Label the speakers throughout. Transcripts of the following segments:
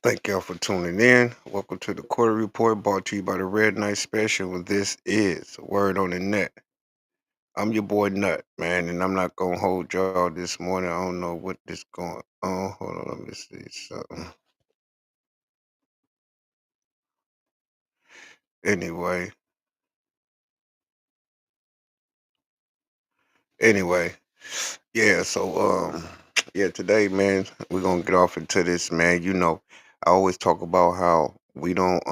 Speaker 1: Thank y'all for tuning in. Welcome to the Quarter Report brought to you by the Red Knight Special. And this is Word on the Net. I'm your boy Nut, man, and I'm not gonna hold y'all this morning. I don't know what is going on. Hold on, let me see something. Anyway, anyway, yeah, yeah, today, man, we're gonna get off into this, man. I always talk about how we don't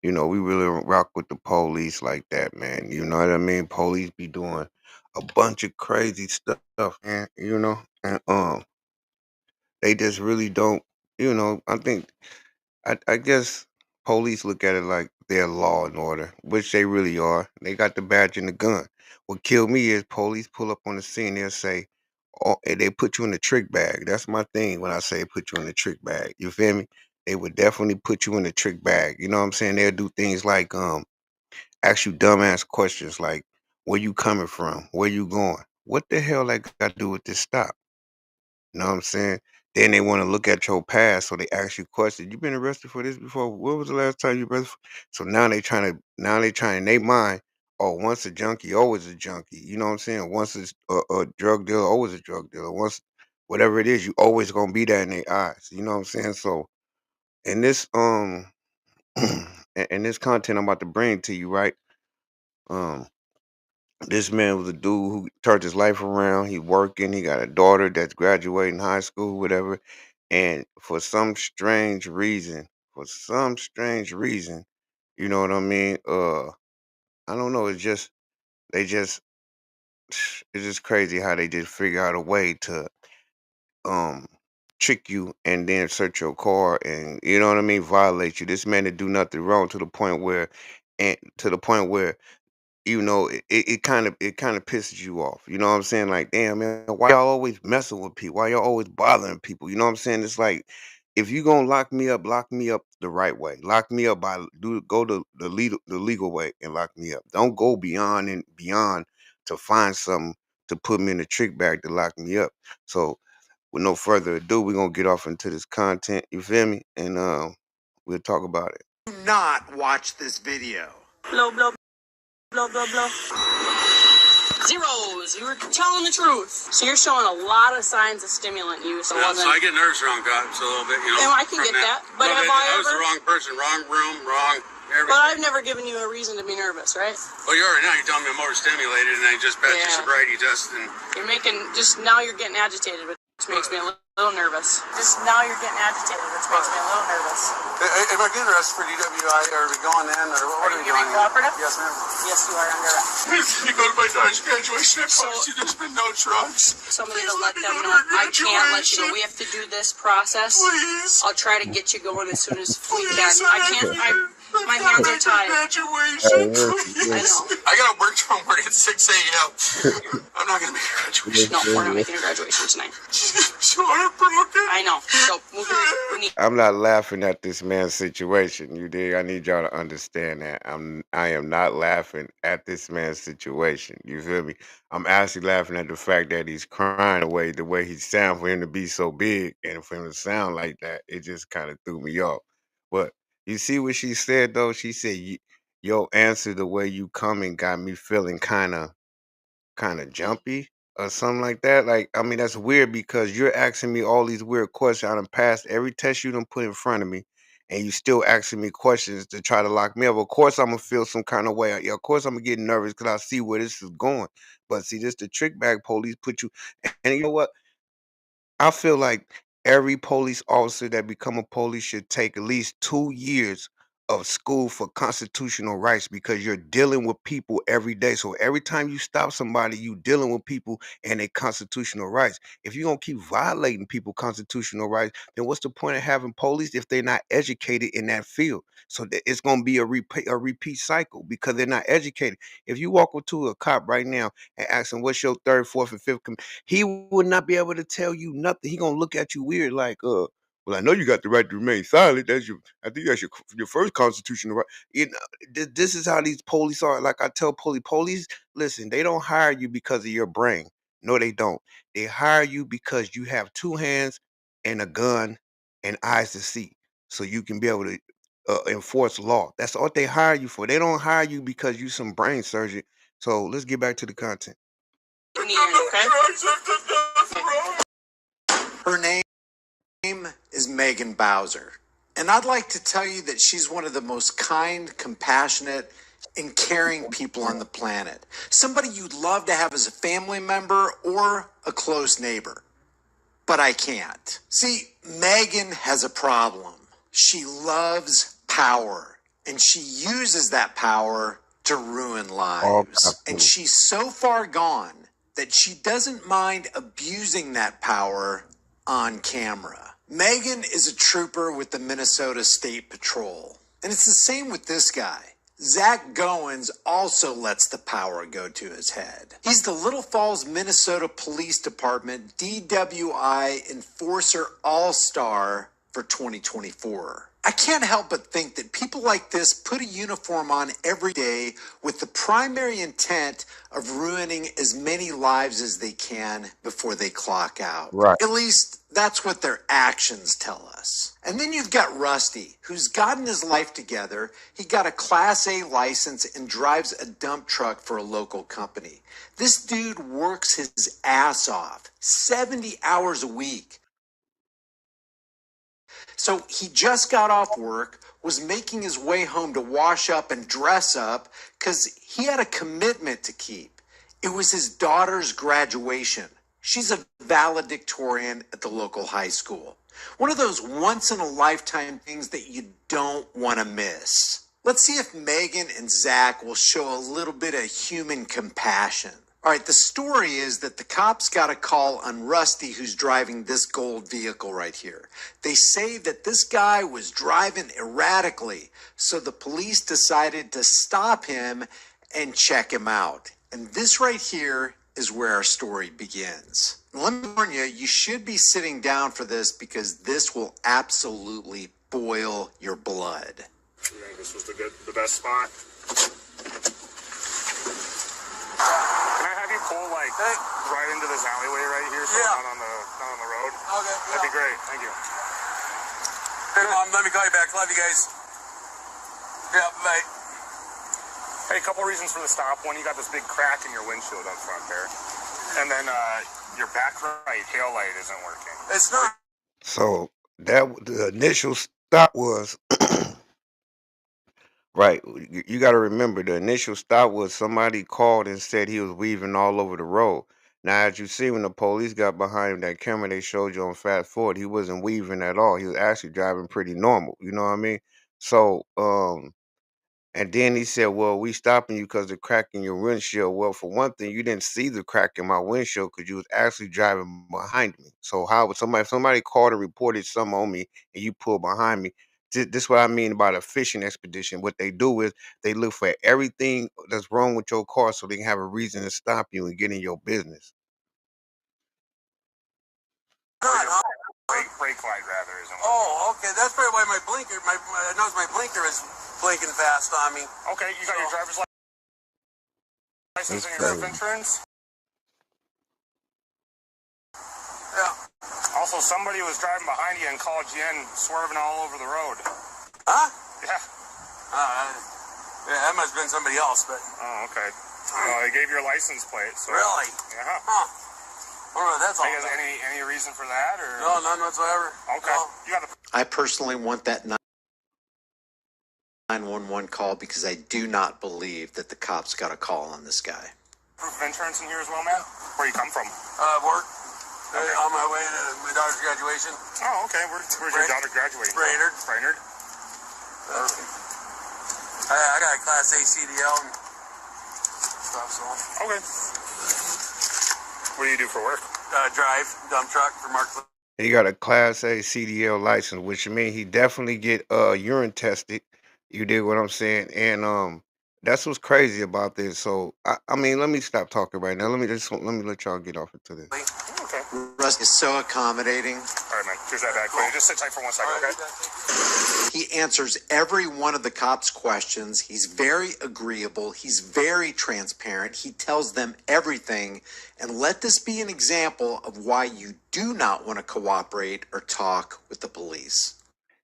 Speaker 1: we really don't rock with the police like that, man. You know what I mean? Police be doing a bunch of crazy stuff, man, and they just really don't, I think I guess police look at it like they're law and order, which they really are. They got the badge and the gun. What killed me is police pull up on the scene, they'll say, oh, and they put you in the trick bag. That's my thing when I say put you in the trick bag. You feel me? They would definitely put you in the trick bag. You know what I'm saying? They'll do things like ask you dumbass questions like, where you coming from? Where you going? What the hell that got to do with this stop? You know what I'm saying? Then they want to look at your past, so they ask you questions. You been arrested for this before? When was the last time you arrested? So now they trying in their mind. Oh, once a junkie, always a junkie. You know what I'm saying? Once it's a drug dealer, always a drug dealer. Once whatever it is, you always gonna be that in their eyes. You know what I'm saying? So in this in this content I'm about to bring to you, right? Um, this man was a dude who turned his life around. He working. He got a daughter that's graduating high school, whatever. And for some strange reason, you know what I mean? I don't know. They just it's just crazy how they just figure out a way to um trick you and then search your car and you know what I mean, violate you. This man did do nothing wrong to the point where it kind of pisses you off. You know what I'm saying? Like, damn man, why y'all always messing with people? Why y'all always bothering people? You know what I'm saying? It's like if you gonna lock me up the right way. Lock me up by do go the legal way and lock me up. Don't go beyond and beyond to find something to put me in the trick bag to lock me up. So with no further ado, we're gonna get off into this content. You feel me? And we'll talk about it.
Speaker 2: Do not watch this video.
Speaker 3: Blow, blow, blow, blow, blow. Zeros. You were telling the truth. So you're showing a lot of signs of stimulant use.
Speaker 4: Yeah, so I get nervous around cops a little bit,
Speaker 3: And I can
Speaker 4: from
Speaker 3: get that. But
Speaker 4: But
Speaker 3: have
Speaker 4: I
Speaker 3: I
Speaker 4: was the
Speaker 3: ever?
Speaker 4: wrong person, wrong room, wrong everything.
Speaker 3: But I've never given you a reason to be nervous, right?
Speaker 4: Well, you already know. You're telling me I'm overstimulated, and I just passed your
Speaker 3: Yeah.
Speaker 4: sobriety test, and
Speaker 3: You're making just now you're getting agitated, which makes me a little nervous. Just now you're getting agitated, which makes me a little nervous.
Speaker 4: If I get arrested for DWI, are we going in, or what
Speaker 3: Are you being cooperative?
Speaker 4: Yes, ma'am.
Speaker 3: Yes, you are under arrest.
Speaker 4: You go to my daughter's graduation, I promise you there's been no drugs.
Speaker 3: Somebody
Speaker 4: Please
Speaker 3: to
Speaker 4: let
Speaker 3: let
Speaker 4: me
Speaker 3: them
Speaker 4: go to
Speaker 3: know.
Speaker 4: her
Speaker 3: I can't let you go.
Speaker 4: graduation.
Speaker 3: We have to do this process.
Speaker 4: Please.
Speaker 3: I'll try to get you going as soon as we
Speaker 4: Please,
Speaker 3: can. I can't. My hands are tied.
Speaker 4: Graduation, please.
Speaker 3: I know.
Speaker 4: I gotta work tomorrow morning at 6 a.m. I'm not gonna make a graduation.
Speaker 3: No, we're not making a graduation tonight.
Speaker 4: She's so heartbroken.
Speaker 3: I know. So we need.
Speaker 1: I'm not laughing at this man's situation. You dig? I need y'all to understand that. I am not laughing at this man's situation. You feel me? I'm actually laughing at the fact that he's crying the way he sounds for him to be so big and for him to sound like that. It just kind of threw me off. But you see what she said though? She said, Your answer the way you coming got me feeling kind of jumpy or something like that. Like, I mean, that's weird because you're asking me all these weird questions. I done passed every test you done put in front of me, and you still asking me questions to try to lock me up. Of course, I'm gonna feel some kind of way. Yeah, of course, I'm gonna get nervous because I see where this is going. But see, this the trick bag police put you, and you know what? I feel like every police officer that become a police should take at least 2 years of school for constitutional rights because you're dealing with people every day. So every time you stop somebody, you dealing with people and their constitutional rights. If you're gonna keep violating people constitutional rights, then what's the point of having police if they're not educated in that field? So it's gonna be a repeat cycle because they're not educated. If you walk up to a cop right now and ask him what's your third, fourth, and fifth he would not be able to tell you nothing. He gonna look at you weird, like, well, I know you got the right to remain silent. I think that's your first constitutional right. This is how these police are. Like I tell police, listen, they don't hire you because of your brain. No, they don't. They hire you because you have two hands and a gun and eyes to see, so you can be able to enforce law. That's what they hire you for. They don't hire you because you some brain surgeon. So let's get back to the content.
Speaker 2: Her name is Megan Bowser. And I'd like to tell you that she's one of the most kind, compassionate, and caring people on the planet. Somebody you'd love to have as a family member or a close neighbor. But I can't. See, Megan has a problem. She loves power, and she uses that power to ruin lives. And she's so far gone that she doesn't mind abusing that power on camera. Megan is a trooper with the Minnesota State Patrol. And it's the same with this guy. Zach Goins also lets the power go to his head. He's the Little Falls, Minnesota Police Department DWI Enforcer All-Star for 2024. I can't help but think that people like this put a uniform on every day with the primary intent of ruining as many lives as they can before they clock out.
Speaker 1: Right.
Speaker 2: At least that's what their actions tell us. And then you've got Rusty, who's gotten his life together. He got a Class A license and drives a dump truck for a local company. This dude works his ass off, 70 hours a week. So he just got off work, was making his way home to wash up and dress up because he had a commitment to keep. It was his daughter's graduation. She's a valedictorian at the local high school. One of those once-in-a-lifetime things that you don't want to miss. Let's see if Megan and Zach will show a little bit of human compassion. All right, the story is that the cops got a call on Rusty, who's driving this gold vehicle right here. They say that this guy was driving erratically, so the police decided to stop him and check him out. And this right here is where our story begins. Let me warn you, you should be sitting down for this because this will absolutely boil your blood.
Speaker 4: You think this was the best spot? Can I have you pull right into this alleyway right here, so not on the road?
Speaker 5: Okay.
Speaker 4: That'd be great. Thank you.
Speaker 5: Hey, Mom, let me call you back. Love you guys. Yeah, bye.
Speaker 4: Hey, a couple reasons for the stop. One, you got this big crack in your windshield up front there. And then your back right tail light isn't working.
Speaker 5: It's not.
Speaker 1: So that the initial stop was right. You got to remember the initial stop was somebody called and said he was weaving all over the road. Now, as you see, when the police got behind him, that camera they showed you on fast forward, he wasn't weaving at all. He was actually driving pretty normal. You know what I mean? So, and then he said, "Well, we stopping you because the crack in your windshield." Well, for one thing, you didn't see the crack in my windshield because you was actually driving behind me. So how would somebody called and reported something on me and you pulled behind me? This what I mean about a fishing expedition. What they do is they look for everything that's wrong with your car so they can have a reason to stop you and get in your business.
Speaker 4: Brake light rather isn't working.
Speaker 5: Oh, okay. That's probably why my blinker, I noticed my blinker is blinking fast on me.
Speaker 4: Okay, you got your driver's license and your roof insurance?
Speaker 5: Yeah.
Speaker 4: Also, somebody was driving behind you and called you in, swerving all over the road.
Speaker 5: Huh?
Speaker 4: Yeah.
Speaker 5: Yeah, that must have been somebody else, but.
Speaker 4: Oh, okay. Well, they gave your license plate, so.
Speaker 5: Really?
Speaker 4: Yeah.
Speaker 5: Huh. All right, that's all.
Speaker 4: Hey, any reason for that, or?
Speaker 5: No, none whatsoever.
Speaker 4: Okay.
Speaker 5: No.
Speaker 4: You got the
Speaker 2: I personally want that 911 call because I do not believe that the cops got a call on this guy.
Speaker 4: proof of insurance in here as well, man? Where you come from?
Speaker 5: Work. On my way to my daughter's graduation.
Speaker 4: Oh, okay. Where's your daughter graduating?
Speaker 5: Brainerd.
Speaker 4: Brainerd?
Speaker 5: I got a Class A CDL and stuff, so.
Speaker 4: Okay. What do you do for work?
Speaker 5: Drive dump truck for Mark.
Speaker 1: He got a Class A CDL license, which means he definitely get urine tested. You dig what I'm saying? And that's what's crazy about this. So I mean, let me stop talking right now. Let me let y'all get off into this.
Speaker 4: Okay.
Speaker 2: Rusty is so accommodating.
Speaker 4: All right, man. Here's that bag for you. Just sit tight for 1 second, okay?
Speaker 2: He answers every one of the cops' questions. He's very agreeable. He's very transparent. He tells them everything. And let this be an example of why you do not want to cooperate or talk with the police.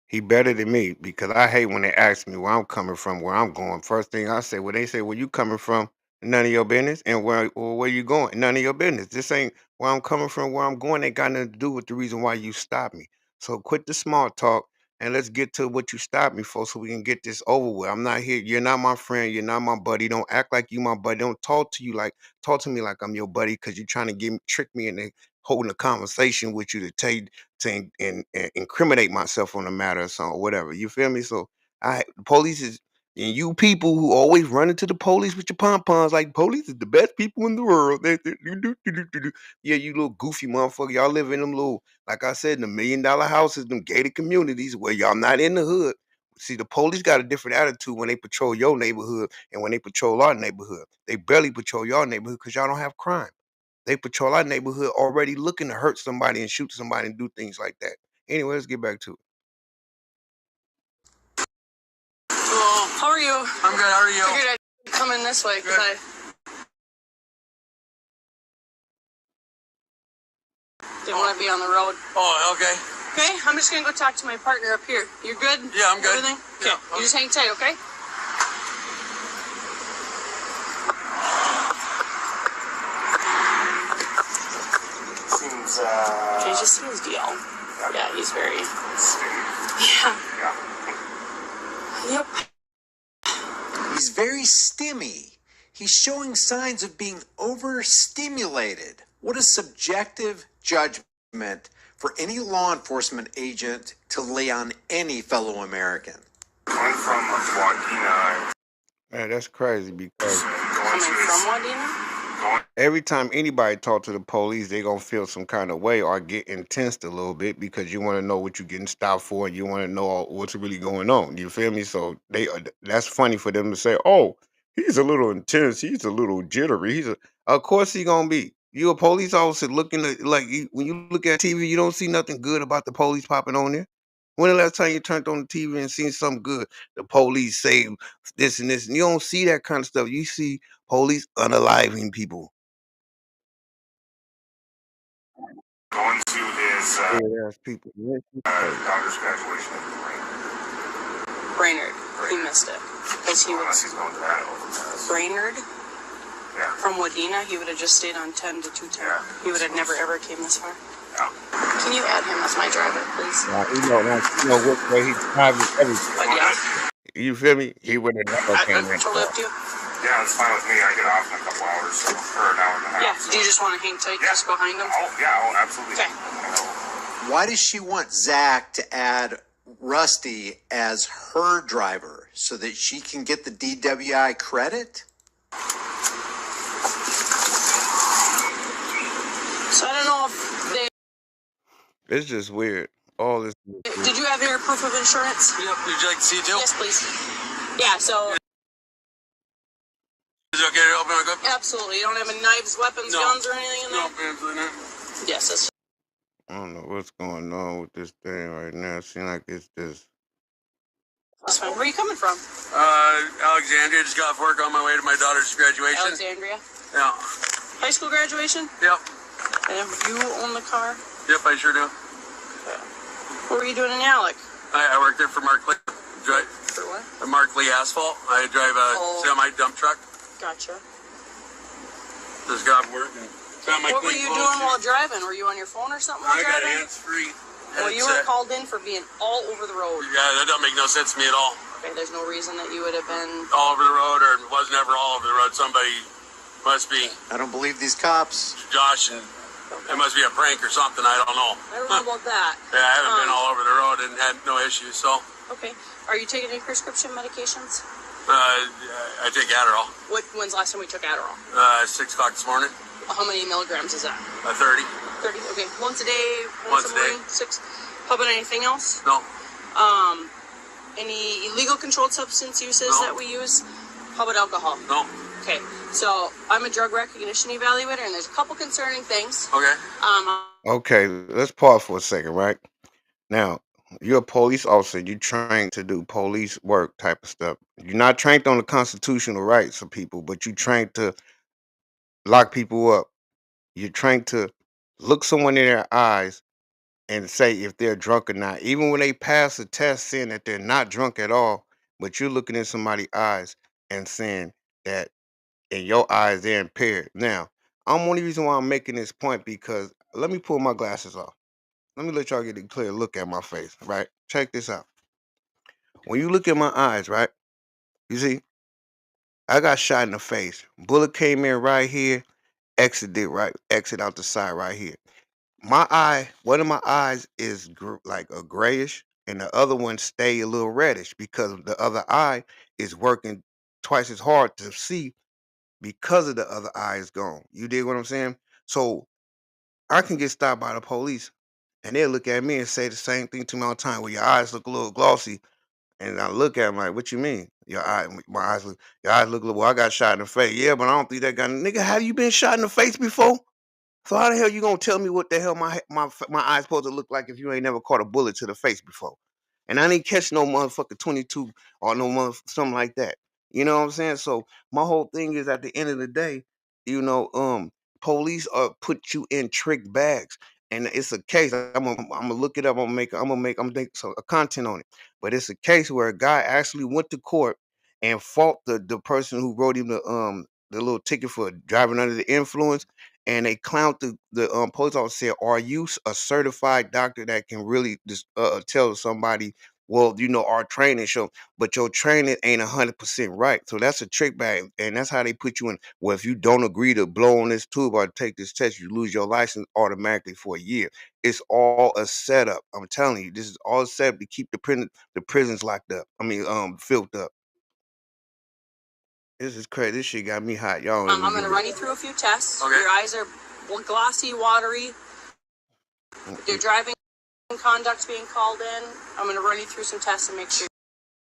Speaker 1: He better than me because I hate when they ask me where I'm coming from, where I'm going. First thing I say, well, they say, where you coming from? None of your business. And where you going? None of your business. This ain't where I'm coming from, where I'm going. Ain't got nothing to do with the reason why you stopped me. So quit the small talk and let's get to what you stopped me for so we can get this over with. I'm not here. You're not my friend. You're not my buddy. Don't act like you my buddy. Don't talk to me like I'm your buddy because you're trying to trick me into holding a conversation with you to tell you and incriminate myself on the matter or something, or whatever. You feel me? So the police is and you people who always run into the police with your pom poms like police is the best people in the world. Yeah, you little goofy motherfucker. Y'all live in them little, like I said, in the $1 million houses, them gated communities where y'all not in the hood. See, the police got a different attitude when they patrol your neighborhood and when they patrol our neighborhood. They barely patrol your neighborhood because y'all don't have crime. They patrol our neighborhood already looking to hurt somebody and shoot somebody and do things like that. Anyway, let's get back to it.
Speaker 3: Well, how are you?
Speaker 5: I'm good. How are you?
Speaker 3: Figured I'd come in this way because
Speaker 5: Good.
Speaker 3: I didn't want to be on the road.
Speaker 5: Oh, okay.
Speaker 3: Okay, I'm just gonna go talk to my partner up here. You're good?
Speaker 5: Yeah, I'm good.
Speaker 3: Everything? Okay,
Speaker 5: Yeah,
Speaker 3: you just hang tight, okay?
Speaker 4: Seems,
Speaker 3: He just seems DL. Yeah, he's very.
Speaker 4: steady.
Speaker 3: Yeah.
Speaker 4: Yeah.
Speaker 3: Yep.
Speaker 2: He's very stimmy. He's showing signs of being overstimulated. What a subjective judgment for any law enforcement agent to lay on any fellow American.
Speaker 4: Coming from Wadena,
Speaker 1: Man, that's crazy because
Speaker 4: going
Speaker 3: Coming
Speaker 4: to
Speaker 3: from
Speaker 4: this,
Speaker 3: Wadena?
Speaker 1: every time anybody talk to the police, they gonna feel some kind of way or get intense a little bit because you want to know what you're getting stopped for and you want to know what's really going on. You feel me? So that's funny for them to say, "Oh, he's a little intense. He's a little jittery. Of course he gonna be. You a police officer looking at when you look at TV, you don't see nothing good about the police popping on there. When the last time you turned on the TV and seen something good? The police say this and this, and you don't see that kind of stuff. You see police unaliving people.
Speaker 4: going to his
Speaker 1: Dead-ass people. Yeah,
Speaker 4: daughter's graduation at
Speaker 3: Brainerd. He missed it. Because he
Speaker 4: unless
Speaker 3: was
Speaker 4: he's going to that overpass.
Speaker 3: Brainerd
Speaker 4: Yeah.
Speaker 3: from Wadena. He would have just stayed on 10 to 210.
Speaker 4: Yeah.
Speaker 3: He would have never ever came this far.
Speaker 4: Yeah.
Speaker 3: Can you add him as my driver, please?
Speaker 1: you know what way he's driving everything.
Speaker 3: But yeah,
Speaker 1: You feel me? He would have never came in.
Speaker 3: totally up to you.
Speaker 4: Yeah, it's fine with me. I get off in a couple hours, so, or an hour and a half.
Speaker 3: Yeah,
Speaker 4: so.
Speaker 3: do you just want to hang tight just behind him?
Speaker 4: Oh, yeah, oh, absolutely.
Speaker 3: Okay.
Speaker 2: Why does she want Zach to add Rusty as her driver so that she can get the DWI credit?
Speaker 3: So I don't know if they...
Speaker 1: It's just weird. All this.
Speaker 3: Did you have your proof of insurance?
Speaker 5: Yep. Would you like to see it too?
Speaker 3: Yes, please. Yeah, so
Speaker 5: Is it okay to open it up?
Speaker 3: absolutely. You don't have any knives, weapons,
Speaker 5: No.
Speaker 3: guns, or anything in there?
Speaker 5: No, absolutely not.
Speaker 3: Yes, that's
Speaker 1: I don't know what's going on with this thing right now. It seems like it's just.
Speaker 3: that's fine. Where are you coming from?
Speaker 5: Alexandria, just got off work on my way to my daughter's graduation.
Speaker 3: Alexandria?
Speaker 5: Yeah.
Speaker 3: High school graduation?
Speaker 5: Yep.
Speaker 3: And you own the car?
Speaker 5: Yep, I sure do.
Speaker 3: What were you doing in Alec?
Speaker 5: I work there for Mark Lee.
Speaker 3: For what?
Speaker 5: Mark Lee Asphalt. I drive a
Speaker 3: Oh.
Speaker 5: semi dump truck.
Speaker 3: Gotcha.
Speaker 5: Just got off work and found my
Speaker 3: What were
Speaker 5: clean
Speaker 3: you
Speaker 5: clothes.
Speaker 3: doing while driving? Were you on your phone or something while
Speaker 5: I got
Speaker 3: driving?
Speaker 5: hands free.
Speaker 3: Well, you were called in for being all over the road.
Speaker 5: Yeah, that doesn't make no sense to me at all.
Speaker 3: Okay, there's no reason that you would have been...
Speaker 5: All over the road, or was never all over the road. Somebody must be
Speaker 2: I don't believe these cops.
Speaker 5: Josh, and it must be a prank or something. I don't know.
Speaker 3: I don't know about that.
Speaker 5: Yeah, I haven't been all over the road and had no issues. So,
Speaker 3: Okay. Are you taking any prescription medications?
Speaker 5: I take Adderall.
Speaker 3: When's the last time we took Adderall?
Speaker 5: 6 o'clock this morning.
Speaker 3: How many milligrams is that?
Speaker 5: 30.
Speaker 3: 30. Okay. Once a day,
Speaker 5: Once
Speaker 3: once
Speaker 5: a day.
Speaker 3: morning, 6. How about anything else?
Speaker 5: No.
Speaker 3: Any illegal controlled substance uses
Speaker 5: No.
Speaker 3: that we use? How about alcohol?
Speaker 5: No.
Speaker 3: Okay, so I'm a drug recognition evaluator, and there's a couple concerning things.
Speaker 5: Okay.
Speaker 1: Okay, let's pause for a second, right? Now, you're a police officer. You trained to do police work type of stuff. You're not trained on the constitutional rights of people, but you trained to lock people up. You're trained to look someone in their eyes and say if they're drunk or not, even when they pass a test saying that they're not drunk at all, but you're looking in somebody's eyes and saying that in your eyes they're impaired. Now, I'm only reason why I'm making this point because let me pull my glasses off. Let me let y'all get a clear look at my face, right? Check this out. When you look at my eyes, right? You see, I got shot in the face. Bullet came in right here, exit out the side right here. One of my eyes is like a grayish, and the other one stay a little reddish because the other eye is working twice as hard to see because of the other eye is gone. You dig what I'm saying? So I can get stopped by the police, and they'll look at me and say the same thing to me all the time. Well, your eyes look a little glossy, and I look at him like, "What you mean? Your eyes look a little. Well, I got shot in the face. Yeah, but I don't think that guy. Nigga, have you been shot in the face before? So how the hell you gonna tell me what the hell my eyes supposed to look like if you ain't never caught a bullet to the face before? And I didn't catch no motherfucker 22 or no something like that. You know what I'm saying? So my whole thing is at the end of the day, you know, police put you in trick bags. And it's a case. I'm gonna look it up. I'm gonna make some a content on it. But it's a case where a guy actually went to court and fought the person who wrote him the little ticket for driving under the influence, and they clowned the police officer. Said, "Are you a certified doctor that can really just tell somebody, well, you know, our training show, but your training ain't 100% right." So that's a trick bag, and that's how they put you in. Well, if you don't agree to blow on this tube or take this test, you lose your license automatically for a year. It's all a setup. I'm telling you, this is all set up to keep the prisons locked up. I mean, filled up. This is crazy. This shit got me hot. Y'all don't
Speaker 3: I'm
Speaker 1: even
Speaker 3: going to
Speaker 1: get
Speaker 3: run you through a few tests.
Speaker 5: Okay.
Speaker 3: Your eyes are glossy, watery.
Speaker 1: it.
Speaker 3: Your driving conduct's being called in. I'm going to run you through some tests and make sure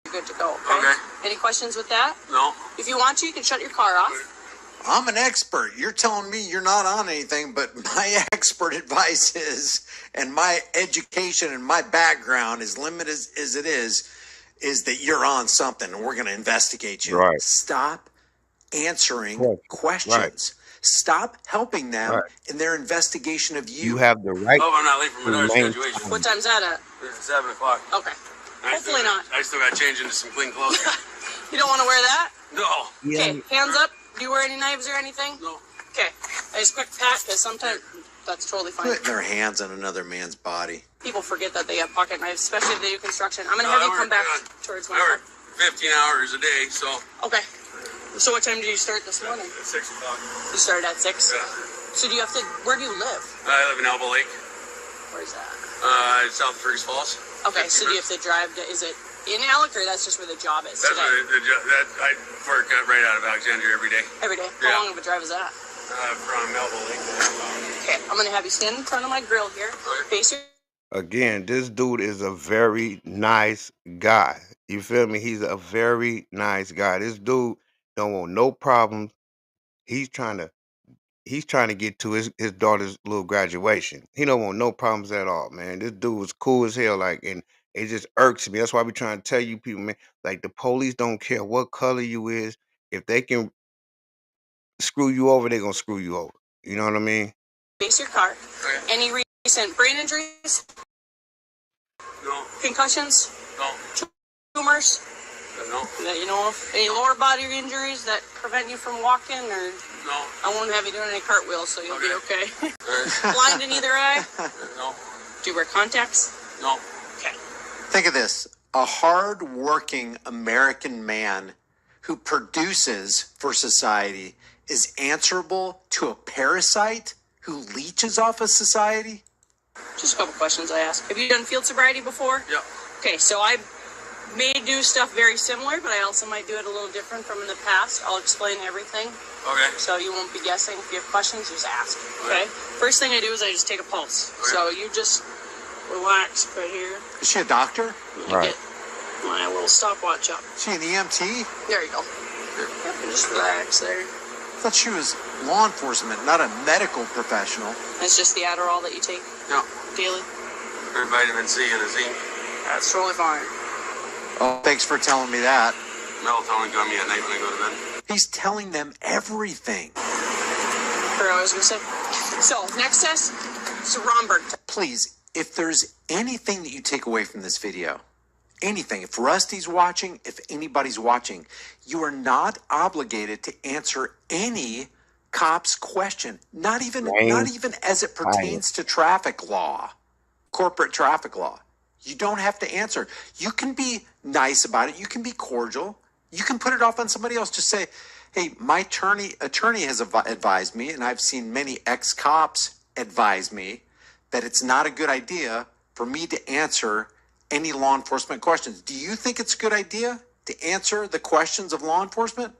Speaker 3: you're good to go. Okay?
Speaker 5: Okay.
Speaker 3: Any questions with that?
Speaker 5: No.
Speaker 3: If you want to, you can shut your car off.
Speaker 2: I'm an expert. You're telling me you're not on anything, but my expert advice is, and my education and my background, as limited as it is that you're on something and we're going to investigate you.
Speaker 1: Right.
Speaker 2: Stop answering questions.
Speaker 1: Right.
Speaker 2: Stop helping them
Speaker 1: Right.
Speaker 2: in their investigation of you.
Speaker 1: You have the right
Speaker 5: Oh, I'm not late for my daughter's
Speaker 1: Remain-
Speaker 5: graduation.
Speaker 3: What time's that at?
Speaker 5: It's 7 o'clock.
Speaker 3: Okay. Hopefully not.
Speaker 5: I still got to change into some clean clothes.
Speaker 3: You don't want to wear that?
Speaker 5: No.
Speaker 3: Okay, hands up. Do you wear any knives or anything?
Speaker 5: No.
Speaker 3: Okay. I just quick pat because sometimes that's totally fine.
Speaker 2: Putting their hands on another man's body.
Speaker 3: People forget that they have pocket knives, especially if they do construction. I'm going to have you come back towards my
Speaker 5: I
Speaker 3: car.
Speaker 5: work 15 hours a day, so
Speaker 3: Okay. So what time did you start this morning?
Speaker 5: at 6 o'clock.
Speaker 3: You started at 6?
Speaker 5: Yeah.
Speaker 3: So do you have to, where do you live?
Speaker 5: I live in Elbow Lake,
Speaker 3: Where's that?
Speaker 5: south of Fergus Falls.
Speaker 3: Okay, so do you have to drive to, is it in Alec or that's just where the job is
Speaker 5: That's
Speaker 3: today?
Speaker 5: where I work right out of Alexandria every day.
Speaker 3: Every day?
Speaker 5: Yeah.
Speaker 3: How long of a drive is that?
Speaker 5: From Elbow Lake.
Speaker 3: Okay, I'm going to have you stand in front of my grill here.
Speaker 5: Okay.
Speaker 3: Face your
Speaker 1: Again, this dude is a very nice guy. You feel me? He's a very nice guy. This dude don't want no problems. He's trying to get to his daughter's little graduation. He don't want no problems at all, man. This dude was cool as hell, like, and it just irks me. That's why we trying to tell you people, man, like the police don't care what color you is. If they can screw you over, they gonna screw you over. You know what I mean?
Speaker 3: face your car.
Speaker 5: Okay.
Speaker 3: Any recent brain injuries,
Speaker 5: No.
Speaker 3: concussions,
Speaker 5: No.
Speaker 3: tumors
Speaker 5: No.
Speaker 3: that you know of? Any lower body injuries that prevent you from walking, or
Speaker 5: No.
Speaker 3: I won't have you doing any cartwheels, so you'll be okay.
Speaker 5: Uh,
Speaker 3: Blind in either eye?
Speaker 5: no.
Speaker 3: Do you wear contacts?
Speaker 5: No.
Speaker 3: Okay.
Speaker 2: Think of this. A hard-working American man who produces for society is answerable to a parasite who leeches off of society?
Speaker 3: Just a couple questions I ask. Have you done field sobriety before?
Speaker 5: Yeah.
Speaker 3: Okay, so I may do stuff very similar, but I also might do it a little different from in the past. I'll explain everything,
Speaker 5: Okay.
Speaker 3: so you won't be guessing. If you have questions, just ask. Okay? First thing I do is I just take a pulse. So you just relax right here.
Speaker 2: Is she a doctor?
Speaker 3: You
Speaker 1: Right.
Speaker 3: get my little stopwatch up.
Speaker 2: Is she an EMT?
Speaker 3: There you go. Yep, and just relax there.
Speaker 2: I thought she was law enforcement, not a medical professional.
Speaker 3: It's just the Adderall that you take
Speaker 5: No.
Speaker 3: daily.
Speaker 5: Or vitamin C and a zinc.
Speaker 3: That's totally fine.
Speaker 2: Oh, thanks for telling me that.
Speaker 5: Melatonin gummy at night when I go to bed.
Speaker 2: He's telling them everything.
Speaker 3: Forgot what I was going to say. So, next test is Romberg.
Speaker 2: Please, if there's anything that you take away from this video, anything, if Rusty's watching, if anybody's watching, you are not obligated to answer any cop's question. Not even as it pertains to traffic law, corporate traffic law. You don't have to answer. You can be nice about it. You can be cordial. You can put it off on somebody else. Just say, hey, my attorney has advised me, and I've seen many ex-cops advise me that it's not a good idea for me to answer any law enforcement questions. Do you think it's a good idea to answer the questions of law enforcement?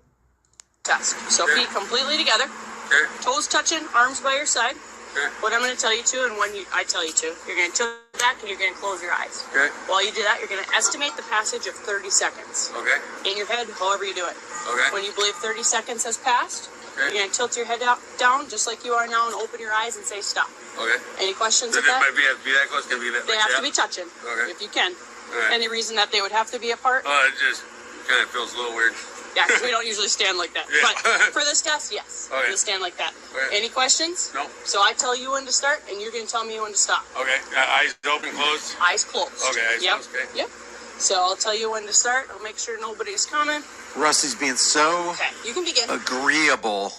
Speaker 3: Test. So, feet completely together.
Speaker 5: Okay.
Speaker 3: Toes touching, arms by your side.
Speaker 5: Okay.
Speaker 3: What I'm going to tell you to, and when I tell you to, you're going to tilt back and you're going to close your eyes.
Speaker 5: Okay.
Speaker 3: While you do that, you're going to estimate the passage of 30 seconds.
Speaker 5: Okay.
Speaker 3: In your head, however you do it.
Speaker 5: Okay.
Speaker 3: When you believe 30 seconds has passed,
Speaker 5: Okay.
Speaker 3: you're going to tilt your head down just like you are now and open your eyes and say stop.
Speaker 5: Okay.
Speaker 3: Any questions
Speaker 5: So
Speaker 3: with
Speaker 5: this
Speaker 3: that?
Speaker 5: might be that close. Can be that.
Speaker 3: They have to be touching,
Speaker 5: Okay.
Speaker 3: if you can.
Speaker 5: Alright.
Speaker 3: Any reason that they would have to be apart?
Speaker 5: It just kind of feels a little weird.
Speaker 3: Yeah, because we don't usually stand like that.
Speaker 5: Yeah.
Speaker 3: But for this test, yes.
Speaker 5: Okay.
Speaker 3: We'll stand like that.
Speaker 5: Okay.
Speaker 3: Any questions?
Speaker 5: No.
Speaker 3: So I tell you when to start, and you're going to tell me when to stop.
Speaker 5: Okay. Eyes open, closed.
Speaker 3: Eyes closed.
Speaker 5: Okay, eyes
Speaker 3: yep.
Speaker 5: closed, okay.
Speaker 3: Yep. So I'll tell you when to start. I'll make sure nobody's coming.
Speaker 2: Rusty's being so
Speaker 3: Okay, you can begin.
Speaker 2: agreeable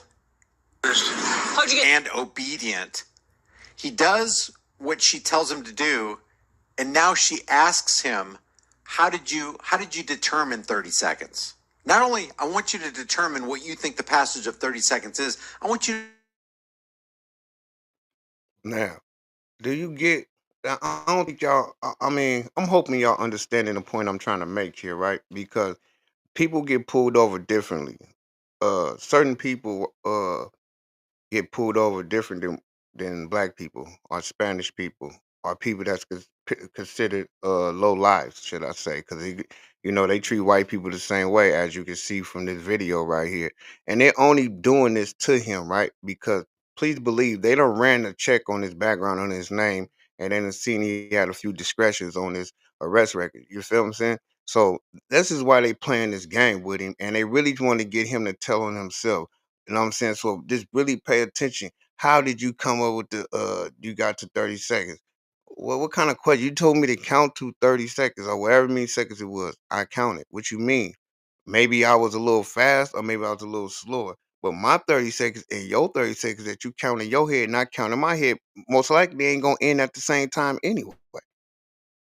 Speaker 3: How'd you get?
Speaker 2: and obedient. He does what she tells him to do, and now she asks him, how did you determine 30 seconds? Not only I want you to determine what you think the passage of 30 seconds is, I want you
Speaker 1: Now, do you get? I don't think y'all. I mean, I'm hoping y'all understanding the point I'm trying to make here, right? Because people get pulled over differently. Certain people get pulled over different than black people or Spanish people or people that's considered low lives, should I say? Because they treat white people the same way, as you can see from this video right here, and they're only doing this to him, right? Because please believe they done ran a check on his background, on his name, and then seen he had a few discretions on his arrest record. You feel what I'm saying? So this is why they playing this game with him, and they really want to get him to tell on himself. You know what I'm saying? So just really pay attention. How did you come up with you got to 30 seconds? Well, what kind of question? You told me to count to 30 seconds or whatever many seconds it was. I counted. What you mean? Maybe I was a little fast or maybe I was a little slower. But my 30 seconds and your 30 seconds that you count in your head, not counting my head, most likely ain't going to end at the same time anyway.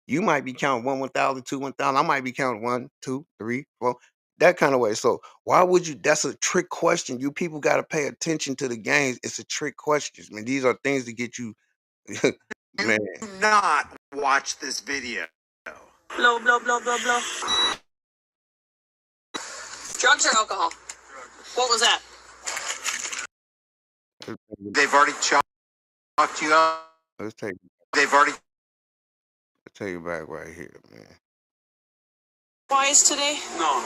Speaker 1: You might be counting 1,000, 2, 1,000. I might be counting 1, 2, 3, 4, that kind of way. So why would you? That's a trick question. You people got to pay attention to the games. It's a trick question. I mean, these are things to get you, man.
Speaker 2: do not watch this video.
Speaker 3: Blow, blow, blow, blow, blow. Drugs or alcohol? What was that?
Speaker 2: They've already chalked you up.
Speaker 1: Let's take it back right here, man.
Speaker 3: Wise today?
Speaker 5: No.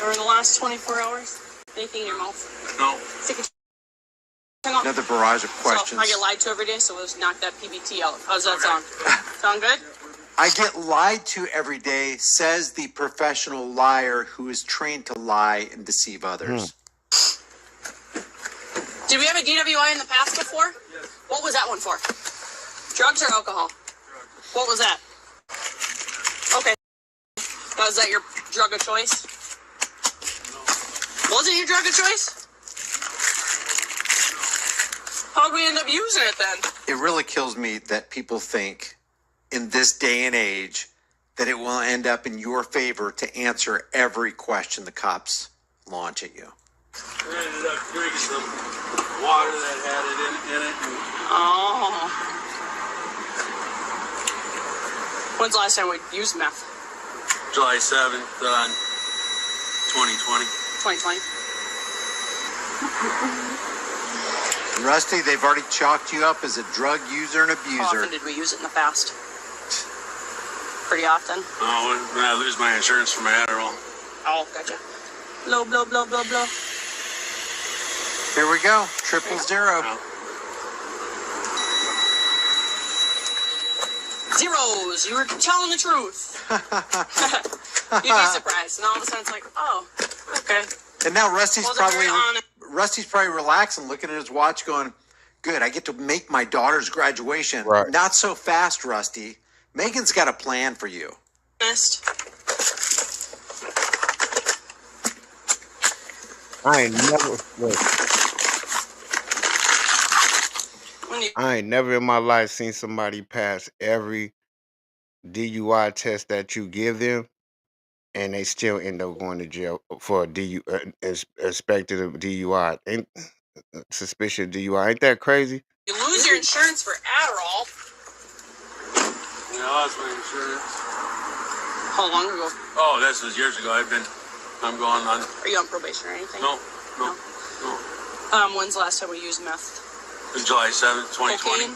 Speaker 3: Or in the last 24 hours? Anything in your mouth?
Speaker 5: No.
Speaker 3: Stick your tongue out.
Speaker 2: Another barrage of questions.
Speaker 3: So I get lied to every day, so let's knock that PBT out. How's that sound? Sound good?
Speaker 2: I get lied to every day, says the professional liar who is trained to lie and deceive others.
Speaker 3: Did we have a DWI in the past before? Yes. What was that one for? Drugs or alcohol? Drugs. What was that? Okay. Was that your drug of choice? No. Was it your drug of choice? How'd we end up using it then?
Speaker 2: It really kills me that people think in this day and age that it will end up in your favor to answer every question the cops launch at you.
Speaker 5: We ended up drinking some water that had it in it.
Speaker 3: Oh. When's the last time we used meth?
Speaker 5: July 7th, 2020.
Speaker 3: 2020.
Speaker 2: Rusty, they've already chalked you up as a drug user and
Speaker 3: How
Speaker 2: abuser.
Speaker 3: often did we use it in the past? Pretty often.
Speaker 5: Oh, when I lose my insurance for my Adderall.
Speaker 3: Oh, gotcha. Blow, blow, blow, blow, blow.
Speaker 2: Here we go. 000.
Speaker 3: Zeros. You were telling the truth. You'd be surprised, and all of a sudden it's like, oh, okay.
Speaker 2: And now Rusty's
Speaker 3: Wasn't very honest.
Speaker 2: probably relaxing, looking at his watch, going, "Good, I get to make my daughter's graduation."
Speaker 1: Right.
Speaker 2: Not so fast, Rusty. Megan's got a plan for you.
Speaker 1: I ain't never look,
Speaker 3: When you
Speaker 1: I ain't never in my life seen somebody pass every DUI test that you give them, and they still end up going to jail for a expected of DUI. Ain't suspicion of DUI. Ain't that crazy?
Speaker 3: lose your insurance for Adderall,
Speaker 5: Yeah, I lost my insurance.
Speaker 3: how long ago?
Speaker 5: Oh, this was years ago. I'm going on.
Speaker 3: Are you on probation or anything?
Speaker 5: No.
Speaker 3: When's the last time we used meth?
Speaker 5: It's July 7th, 2020.
Speaker 3: Cocaine?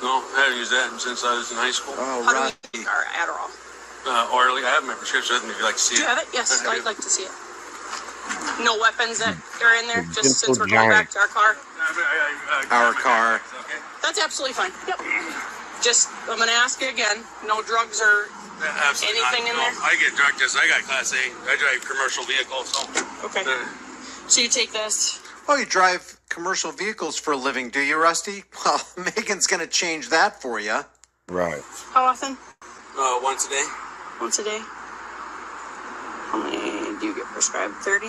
Speaker 5: No, I haven't used that since I was in high school.
Speaker 2: Oh,
Speaker 3: How do
Speaker 2: Rusty.
Speaker 3: we our Adderall?
Speaker 5: Orally, I have my prescription with me if you'd like to see
Speaker 3: Do you
Speaker 5: it.
Speaker 3: have it? Yes,
Speaker 5: I
Speaker 3: I'd
Speaker 5: do.
Speaker 3: like to see it. No weapons that are in there,
Speaker 1: The
Speaker 3: just since
Speaker 1: gentle
Speaker 3: we're going back
Speaker 1: giant.
Speaker 3: to our car.
Speaker 2: Our car.
Speaker 5: Okay.
Speaker 3: That's absolutely fine. Yep. Just, I'm going to ask you again. No drugs or
Speaker 5: Absolutely
Speaker 3: anything
Speaker 5: not.
Speaker 3: in
Speaker 5: No,
Speaker 3: there?
Speaker 5: I get drug tests. I got Class A. I drive commercial vehicles. So.
Speaker 3: Okay. So you take this.
Speaker 2: Oh, you drive commercial vehicles for a living, do you, Rusty? Well, Megan's going to change that for you.
Speaker 1: Right.
Speaker 3: How often?
Speaker 5: Once a day.
Speaker 3: Once a day. How many do you get prescribed? 30?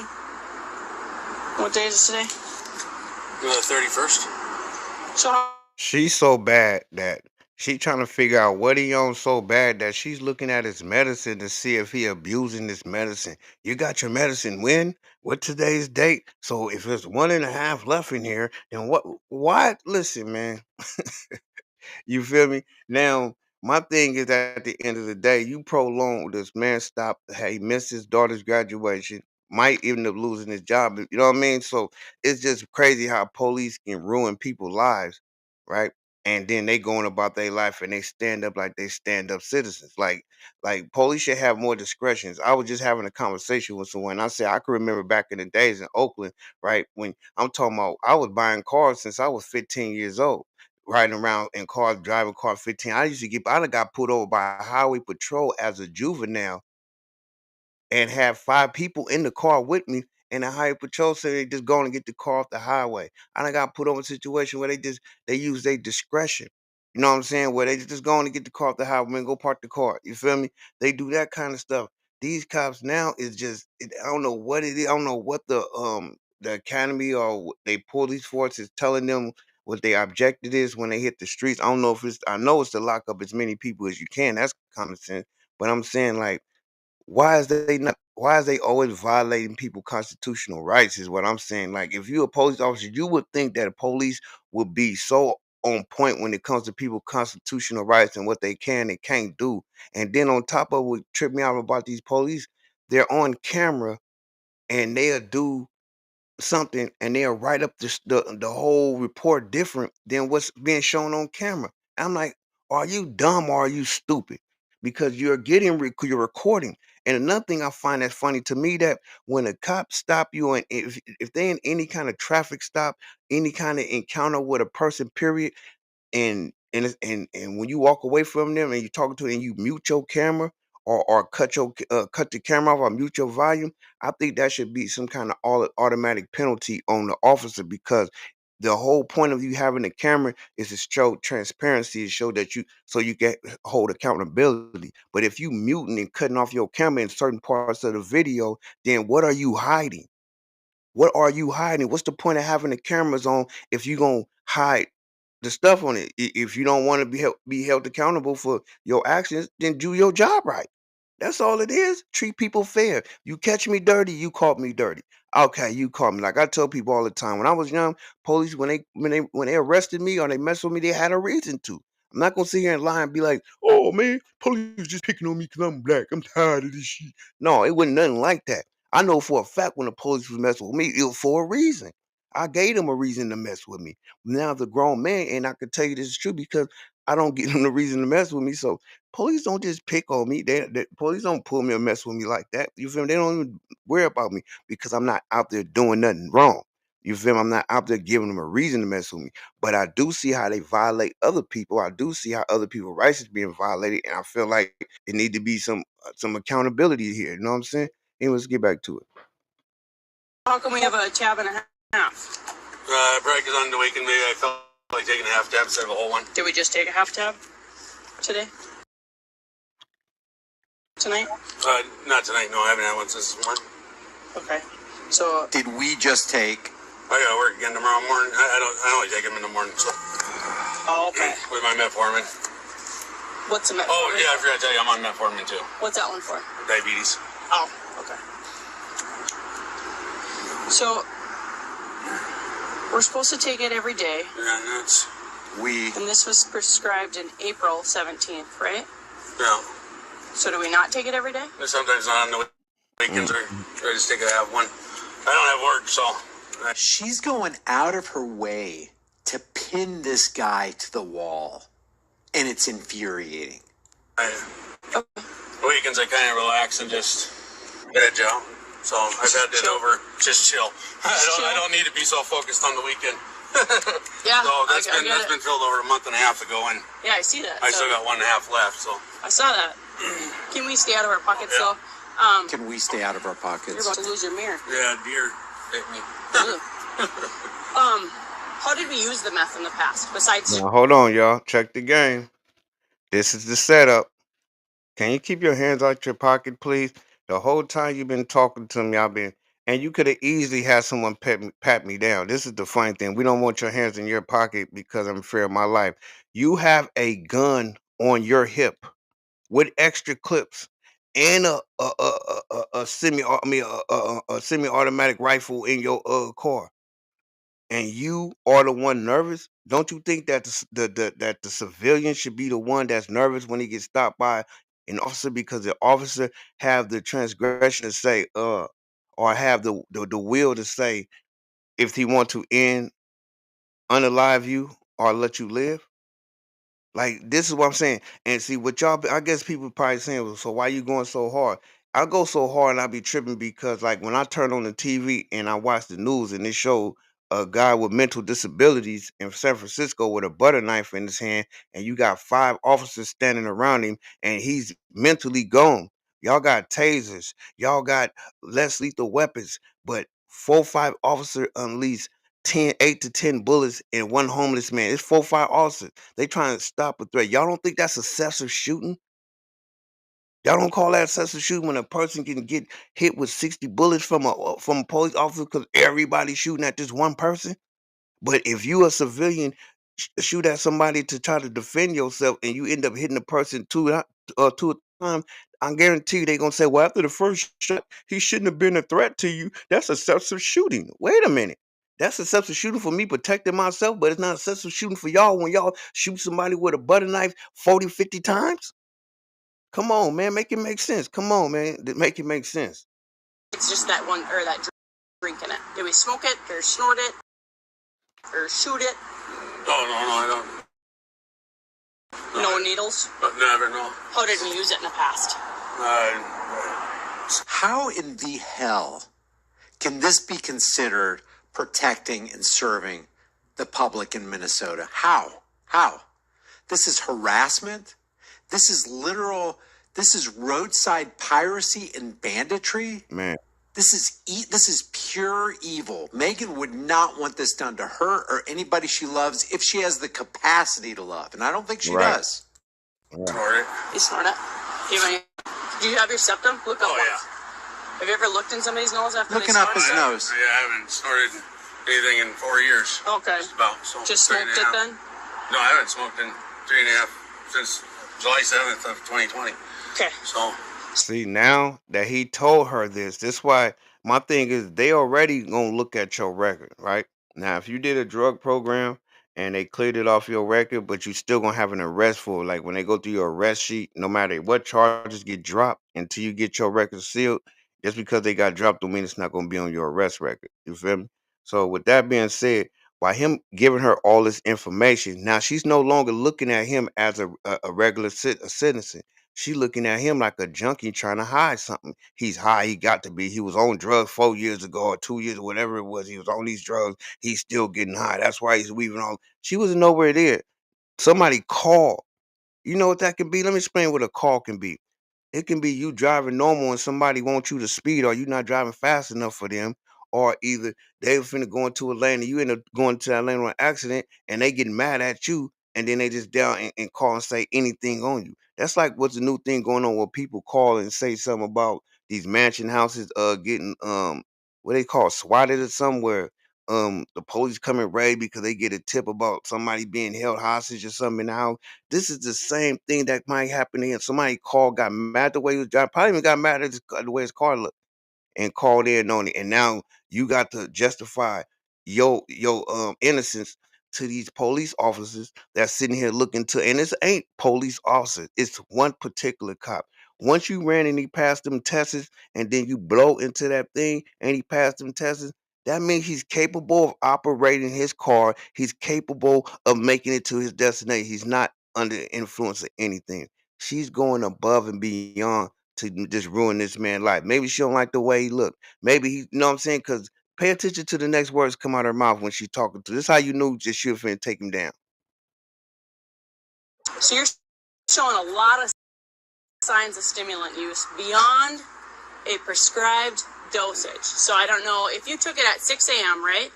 Speaker 3: What day is it today?
Speaker 5: The 31st.
Speaker 3: So how
Speaker 1: She's so bad that she trying to figure out what he on so bad that she's looking at his medicine to see if he abusing this medicine. You got your medicine when? What today's date? So if there's 1.5 left in here, then what? What? Listen, man. You feel me? Now, my thing is at the end of the day, you prolong this man stop. Hey, he missed his daughter's graduation, might end up losing his job. You know what I mean? So it's just crazy how police can ruin people's lives, right? And then they going about their life and they stand up like they stand up citizens. Like police should have more discretions. I was just having a conversation with someone. I said I can remember back in the days in Oakland, right? When I'm talking about I was buying cars since I was 15 years old, riding around in cars, driving car 15. I done got pulled over by highway patrol as a juvenile and have 5 people in the car with me, and the highway patrol said they just going to get the car off the highway. I done got put over in a situation where they use their discretion. You know what I'm saying? Where they just going to get the car off the highway and go park the car. You feel me? They do that kind of stuff. These cops now is just I don't know what it is. I don't know what the academy or they police force is telling them what their objective is when they hit the streets. I don't know if it's I know it's to lock up as many people as you can. That's common sense. But I'm saying like why is they always violating people's constitutional rights is what I'm saying. Like if you're a police officer, you would think that a police would be so on point when it comes to people's constitutional rights and what they can and can't do. And then on top of what tripped me out about these police, they're on camera and they'll do something and they'll write up the whole report different than what's being shown on camera. I'm like, are you dumb or are you stupid? Because you're recording. And another thing I find that's funny to me that when a cop stop you and if they in any kind of traffic stop, any kind of encounter with a person, period, and when you walk away from them and you're talking to them and you mute your camera or cut the camera off or mute your volume, I think that should be some kind of automatic penalty on the officer because the whole point of you having a camera is to show transparency, to show that you can hold accountability. But if you muting and cutting off your camera in certain parts of the video, then what are you hiding? What are you hiding? What's the point of having the cameras on if you're gonna hide the stuff on it? If you don't want to be held accountable for your actions, then do your job right. That's all it is. Treat people fair. You catch me dirty, you caught me dirty. Okay, you caught me. Like I tell people all the time, when I was young, police when they arrested me or they messed with me, they had a reason to. I'm not gonna sit here and lie and be like, "Oh man, police just picking on me because I'm black. I'm tired of this shit." No, it wasn't nothing like that. I know for a fact when the police was messing with me, it was for a reason. I gave them a reason to mess with me. Now the grown man, and I can tell you this is true because I don't give them the reason to mess with me. So police don't just pick on me. Police don't pull me or mess with me like that. You feel me? They don't even worry about me because I'm not out there doing nothing wrong. You feel me? I'm not out there giving them a reason to mess with me. But I do see how they violate other people. I do see how other people's rights is being violated, and I feel like it need to be some accountability here. You know what I'm saying? Anyway, let's get back to it.
Speaker 3: How come we have a tab and a half?
Speaker 5: Probably because on the weekend maybe I felt like taking a half tab instead of a whole one.
Speaker 3: Did we just take a half tab today? Tonight?
Speaker 5: Not tonight. No, I haven't had one since this morning.
Speaker 3: Okay. So
Speaker 2: Did we just take?
Speaker 5: I gotta work again tomorrow morning. I only take them in the morning, so
Speaker 3: oh, okay.
Speaker 5: with my metformin.
Speaker 3: What's a metformin?
Speaker 5: Oh yeah, I forgot to tell you, I'm on metformin too.
Speaker 3: What's that one for?
Speaker 5: Diabetes.
Speaker 3: Oh, okay. So we're supposed to take it every day,
Speaker 5: Yeah, that's
Speaker 3: and this was prescribed in April 17th, right?
Speaker 5: yeah.
Speaker 3: So do we not take it every day?
Speaker 5: But sometimes not on the weekends, or I just take a half one. I don't have work, so
Speaker 2: She's going out of her way to pin this guy to the wall, and it's infuriating.
Speaker 5: weekends I kind of relax and just veg out. So I've had that over. Just chill. I don't need to be so focused on the weekend.
Speaker 3: Yeah.
Speaker 5: So that's
Speaker 3: I get it.
Speaker 5: been filled over a month and a half ago, and
Speaker 3: Yeah, I see that.
Speaker 5: I still got 1.5 left. So
Speaker 3: I saw that. Can we stay out of our pockets
Speaker 5: Yeah.
Speaker 3: though?
Speaker 2: Can we stay out of our
Speaker 3: You're
Speaker 2: pockets?
Speaker 3: about to lose your mirror.
Speaker 5: yeah, deer hit me.
Speaker 3: Ugh. How did we use the meth in the past? Besides,
Speaker 1: Now hold on, y'all. Check the game. This is the setup. Can you keep your hands out your pocket, please? The whole time you've been talking to me, and you could have easily had someone pat me down. This is the funny thing. We don't want your hands in your pocket because I'm afraid of my life. You have a gun on your hip with extra clips and a semi-automatic rifle in your car, and you are the one nervous. Don't you think that that the civilian should be the one that's nervous when he gets stopped by an officer, because the officer have the transgression to say or have the will to say if he want to end unalive you or let you live? Like, this is what I'm saying. And see what y'all I guess people probably saying, "Well, so why you going so hard?" I go so hard and I be tripping because, like, when I turn on the TV and I watch the news and it show a guy with mental disabilities in San Francisco with a butter knife in his hand, and you got 5 officers standing around him and he's mentally gone. Y'all got tasers, y'all got less lethal weapons, but 4 5 officer unleashed 8 to 10 bullets in one homeless man. It's 4 5 officers. They trying to stop a threat. Y'all don't think that's excessive shooting? Y'all don't call that excessive shooting when a person can get hit with 60 bullets from a police officer because everybody's shooting at this one person? But if you a civilian shoot at somebody to try to defend yourself and you end up hitting the person two times, I guarantee you they gonna say, "Well, after the first shot, he shouldn't have been a threat to you. That's excessive shooting." Wait a minute. That's excessive shooting for me protecting myself, but it's not excessive shooting for y'all when y'all shoot somebody with a butter knife 40, 50 times? Come on, man. Make it make sense. Come on, man. Make it make sense.
Speaker 3: it's just that one or that drink in it. Did we smoke it or snort it or shoot it?
Speaker 5: No, I don't.
Speaker 3: No needles.
Speaker 5: Never, no.
Speaker 3: How did we use it in the past?
Speaker 2: How in the hell can this be considered protecting and serving the public in Minnesota? How? This is harassment. This is roadside piracy and banditry.
Speaker 1: Man.
Speaker 2: This is pure evil. Megan would not want this done to her or anybody she loves if she has the capacity to love, and I don't think she
Speaker 1: Right.
Speaker 2: does.
Speaker 5: Snort it.
Speaker 3: You snort it. Do you have your septum? Look up
Speaker 5: Oh,
Speaker 3: once.
Speaker 5: yeah.
Speaker 3: Have you ever looked in somebody's nose after
Speaker 2: Looking
Speaker 3: they
Speaker 2: up
Speaker 3: snort
Speaker 2: his
Speaker 3: it?
Speaker 2: nose.
Speaker 5: Yeah, I haven't snorted anything in 4 years.
Speaker 3: Okay.
Speaker 5: Just about. So
Speaker 3: Just
Speaker 5: 3.5.
Speaker 3: smoked it then?
Speaker 5: No, I haven't smoked in 3.5 since July 7th of 2020.
Speaker 3: Okay.
Speaker 5: So
Speaker 1: See, now that he told her this why my thing is they already gonna look at your record, right? Now, if you did a drug program and they cleared it off your record, but you still gonna have an arrest for it, like when they go through your arrest sheet, no matter what charges get dropped until you get your record sealed, just because they got dropped don't mean it's not gonna be on your arrest record. You feel me? So with that being said, By him giving her all this information, now she's no longer looking at him as a regular a citizen. She looking at him like a junkie trying to hide something. He's high. He got to be. He was on drugs 4 years ago or 2 years, whatever it was. He was on these drugs. He's still getting high. That's why he's weaving on. She was nowhere there. Somebody called. You know what that could be? Let me explain what a call can be. It can be you driving normal and somebody wants you to speed, or you not driving fast enough for them, or either they finna go into a lane and you end up going to that lane with an accident and they get mad at you and then they just down and call and say anything on you. That's like what's the new thing going on where people call and say something about these mansion houses getting what they call swatted or somewhere. The police come and raid because they get a tip about somebody being held hostage or something in the house. This is the same thing that might happen to him. Somebody called, got mad the way he was driving, probably even got mad at the way his car looked and called in on it. And now you got to justify your innocence to these police officers that's sitting here looking to, and this ain't police officers, it's one particular cop. Once you ran and he passed them tests and then you blow into that thing and he passed them tests, that means he's capable of operating his car. He's capable of making it to his destination. He's not under the influence of anything. She's going above and beyond to just ruin this man's life. Maybe she don't like the way he look. Maybe he, you know what I'm saying? Because pay attention to the next words come out of her mouth when she's talking to. This is how you knew just she was finna take him down.
Speaker 3: So you're showing a lot of signs of stimulant use beyond a prescribed dosage. So I don't know if you took it at 6 a.m., right?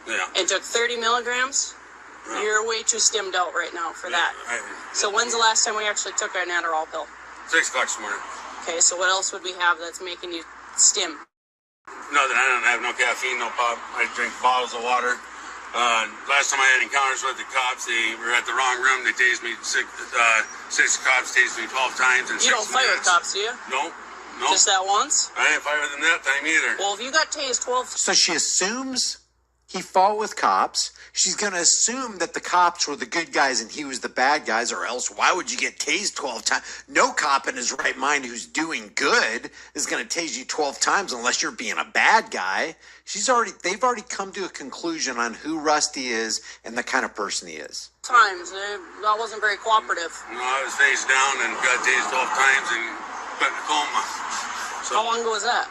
Speaker 5: Yeah.
Speaker 3: And took 30 milligrams.
Speaker 5: Yeah.
Speaker 3: You're way too stimmed out right now for that. So when's the last time we actually took an Adderall pill?
Speaker 5: 6 o'clock this morning.
Speaker 3: Okay, so what else would we have that's making you stim?
Speaker 5: Nothing. I don't have no caffeine, no pop. I drink bottles of water. Last time I had encounters with the cops, they were at the wrong room. They tased me six cops tased me 12 times in 6 minutes.
Speaker 3: You don't fight with cops, do you?
Speaker 5: No.
Speaker 3: Just that once?
Speaker 5: I didn't fight with them that time either.
Speaker 3: Well, if you got tased 12...
Speaker 2: So she assumes he fought with cops. She's going to assume that the cops were the good guys and he was the bad guys, or else why would you get tased 12 times? No cop in his right mind who's doing good is going to tase you 12 times unless you're being a bad guy. They've already come to a conclusion on who Rusty is and the kind of person he is.
Speaker 3: Times. That wasn't very cooperative.
Speaker 5: No, I was face down and got tased 12 times and put in a coma. So,
Speaker 3: How long ago was that?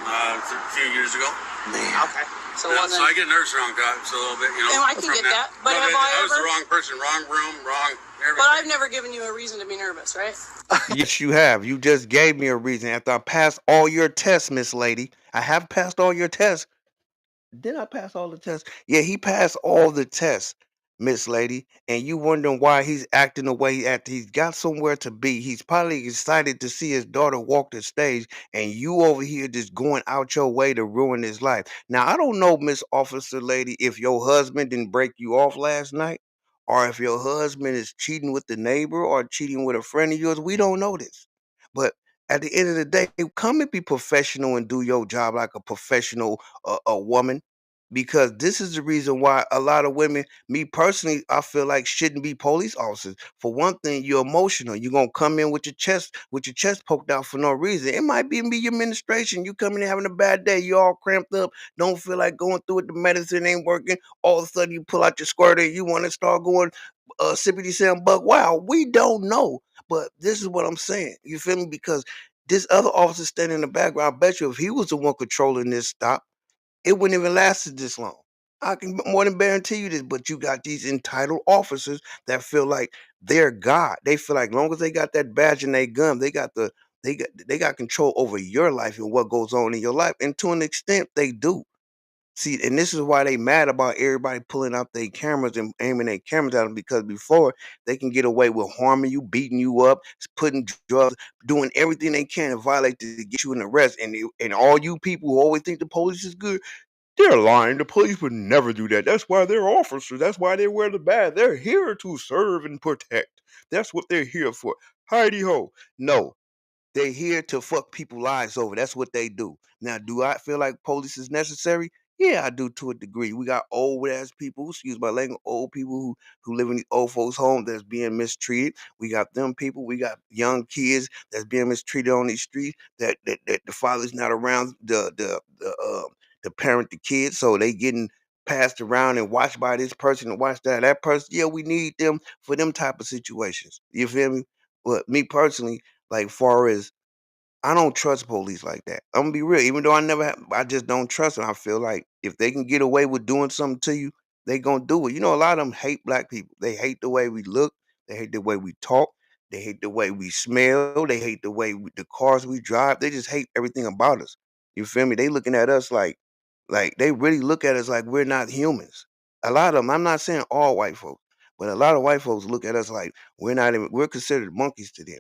Speaker 5: a few years ago.
Speaker 2: Man.
Speaker 3: Okay. So,
Speaker 5: Yeah, so I get nervous around cops a little bit, you know.
Speaker 3: And I can
Speaker 5: from
Speaker 3: get that, but
Speaker 5: No,
Speaker 3: have
Speaker 5: I was
Speaker 3: I
Speaker 5: the
Speaker 3: ever-
Speaker 5: wrong person, wrong room, wrong everything.
Speaker 3: But I've never given you a reason to be nervous, right?
Speaker 1: Yes, you have. You just gave me a reason after I passed all your tests, Miss Lady. I have passed all your tests. Did I pass all the tests? Yeah, he passed all the tests, Miss Lady. And you wondering why he's acting the way he acted. He's got somewhere to be. He's probably excited to see his daughter walk the stage, and you over here just going out your way to ruin his life. Now, I don't know, Miss Officer Lady, if your husband didn't break you off last night, or if your husband is cheating with the neighbor or cheating with a friend of yours. We don't know this. But at the end of the day, come and be professional and do your job like a professional a woman, because this is the reason why a lot of women, me personally, I feel like shouldn't be police officers. For one thing, you're emotional. You're gonna come in with your chest poked out for no reason. It might be your administration. You come in having a bad day, you all cramped up, don't feel like going through it, the medicine ain't working. All of a sudden you pull out your squirter and you want to start going sippity sam buck. Wow, we don't know. But this is what I'm saying. You feel me? Because this other officer standing in the background, I bet you if he was the one controlling this stop, it wouldn't even lasted this long. I can more than guarantee you this, but you got these entitled officers that feel like they're God. They feel like long as they got that badge and they gun, they got control over your life and what goes on in your life. And to an extent, they do. See, and this is why they mad about everybody pulling out their cameras and aiming their cameras at them, because before they can get away with harming you, beating you up, putting drugs, doing everything they can to violate to get you an arrest. And all you people who always think the police is good, they're lying. The police would never do that. That's why they're officers. That's why they wear the badge. They're here to serve and protect. That's what they're here for. Heidi ho. No, they're here to fuck people's lives over. That's what they do. Now, do I feel like police is necessary? Yeah, I do to a degree. We got old ass people, excuse my language, old people who live in these old folks' homes that's being mistreated. We got them people. We got young kids that's being mistreated on these streets. That the father's not around the parent the kids, so they getting passed around and watched by this person and watched that person. Yeah, we need them for them type of situations. You feel me? But me personally, like far as I don't trust police like that. I'm gonna be real. Even though I just don't trust them. I feel like if they can get away with doing something to you, they gonna do it. You know, a lot of them hate black people. They hate the way we look. They hate the way we talk. They hate the way we smell. They hate the way the cars we drive. They just hate everything about us. You feel me? They looking at us like they really look at us like we're not humans. A lot of them. I'm not saying all white folks, but a lot of white folks look at us like we're considered monkeys to them.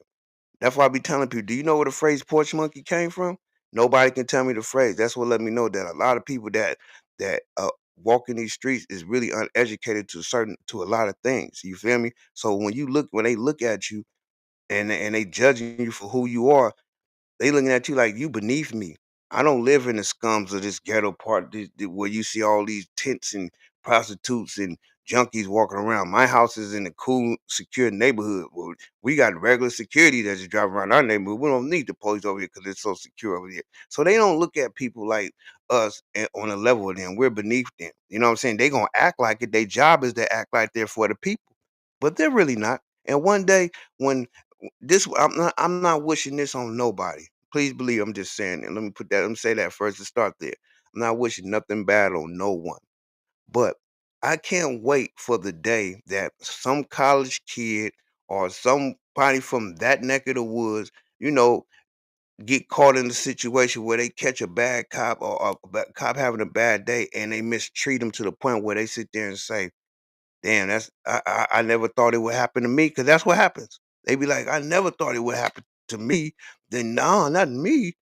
Speaker 1: That's why I be telling people, do you know where the phrase porch monkey came from? Nobody can tell me the phrase. That's what let me know that a lot of people that walk in these streets is really uneducated to a lot of things. You feel me? So when they look at you and they judging you for who you are, they looking at you like you beneath me. I don't live in the scums of this ghetto part where you see all these tents and prostitutes and junkies walking around. My house is in a cool, secure neighborhood. Where we got regular security that just drive around our neighborhood. We don't need the police over here because it's so secure over here. So they don't look at people like us on a level of them. We're beneath them. You know what I'm saying? They gonna act like it. Their job is to act like they're for the people, but they're really not. And one day when I'm not wishing this on nobody. Please believe I'm just saying it. Let me say that first to start there. I'm not wishing nothing bad on no one. But I can't wait for the day that some college kid or somebody from that neck of the woods, you know, get caught in a situation where they catch a bad cop or a cop having a bad day and they mistreat him to the point where they sit there and say, damn, I never thought it would happen to me, because that's what happens. They be like, I never thought it would happen to me. Then no, not me.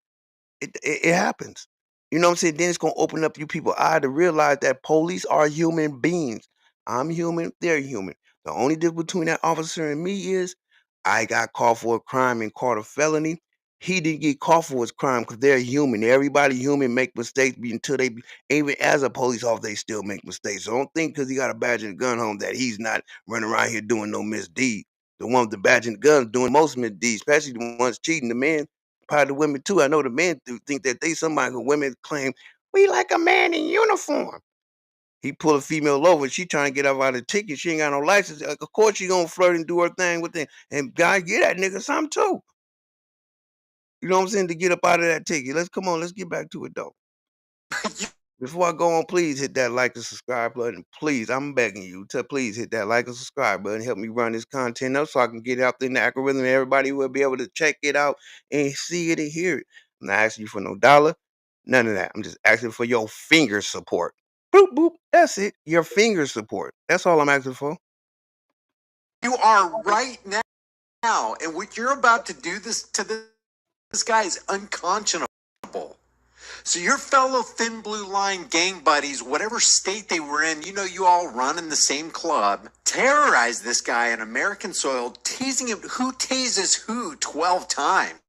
Speaker 1: It happens. You know what I'm saying? Then it's gonna open up you people eye to realize that police are human beings. I'm human, they're human. The only difference between that officer and me is I got caught for a crime and caught a felony. He didn't get caught for his crime because they're human. Everybody human make mistakes until even as a police officer, they still make mistakes. So don't think because he got a badge and a gun home that he's not running around here doing no misdeed. The one with the badge and the gun doing most misdeeds, especially the ones cheating. The men, probably the women too. I know the men do think that they somebody who women claim we like a man in uniform. He pull a female over. She trying to get out of the ticket. She ain't got no license. Like, of course she gonna flirt and do her thing with him. And guys, get that nigga something too. You know what I'm saying? To get up out of that ticket. Let's get back to it though. Before I go on, please hit that like and subscribe button. Please, I'm begging you to please hit that like and subscribe button. Help me run this content up so I can get it out there in the algorithm and everybody will be able to check it out and see it and hear it. I'm not asking you for no dollar, none of that. I'm just asking for your finger support. Boop, boop. That's it. Your finger support. That's all I'm asking for.
Speaker 2: You are right now, and what you're about to do this guy is unconscionable. So your fellow thin blue line gang buddies, whatever state they were in, you all run in the same club, terrorized this guy on American soil, teasing him. Who tases who 12 times?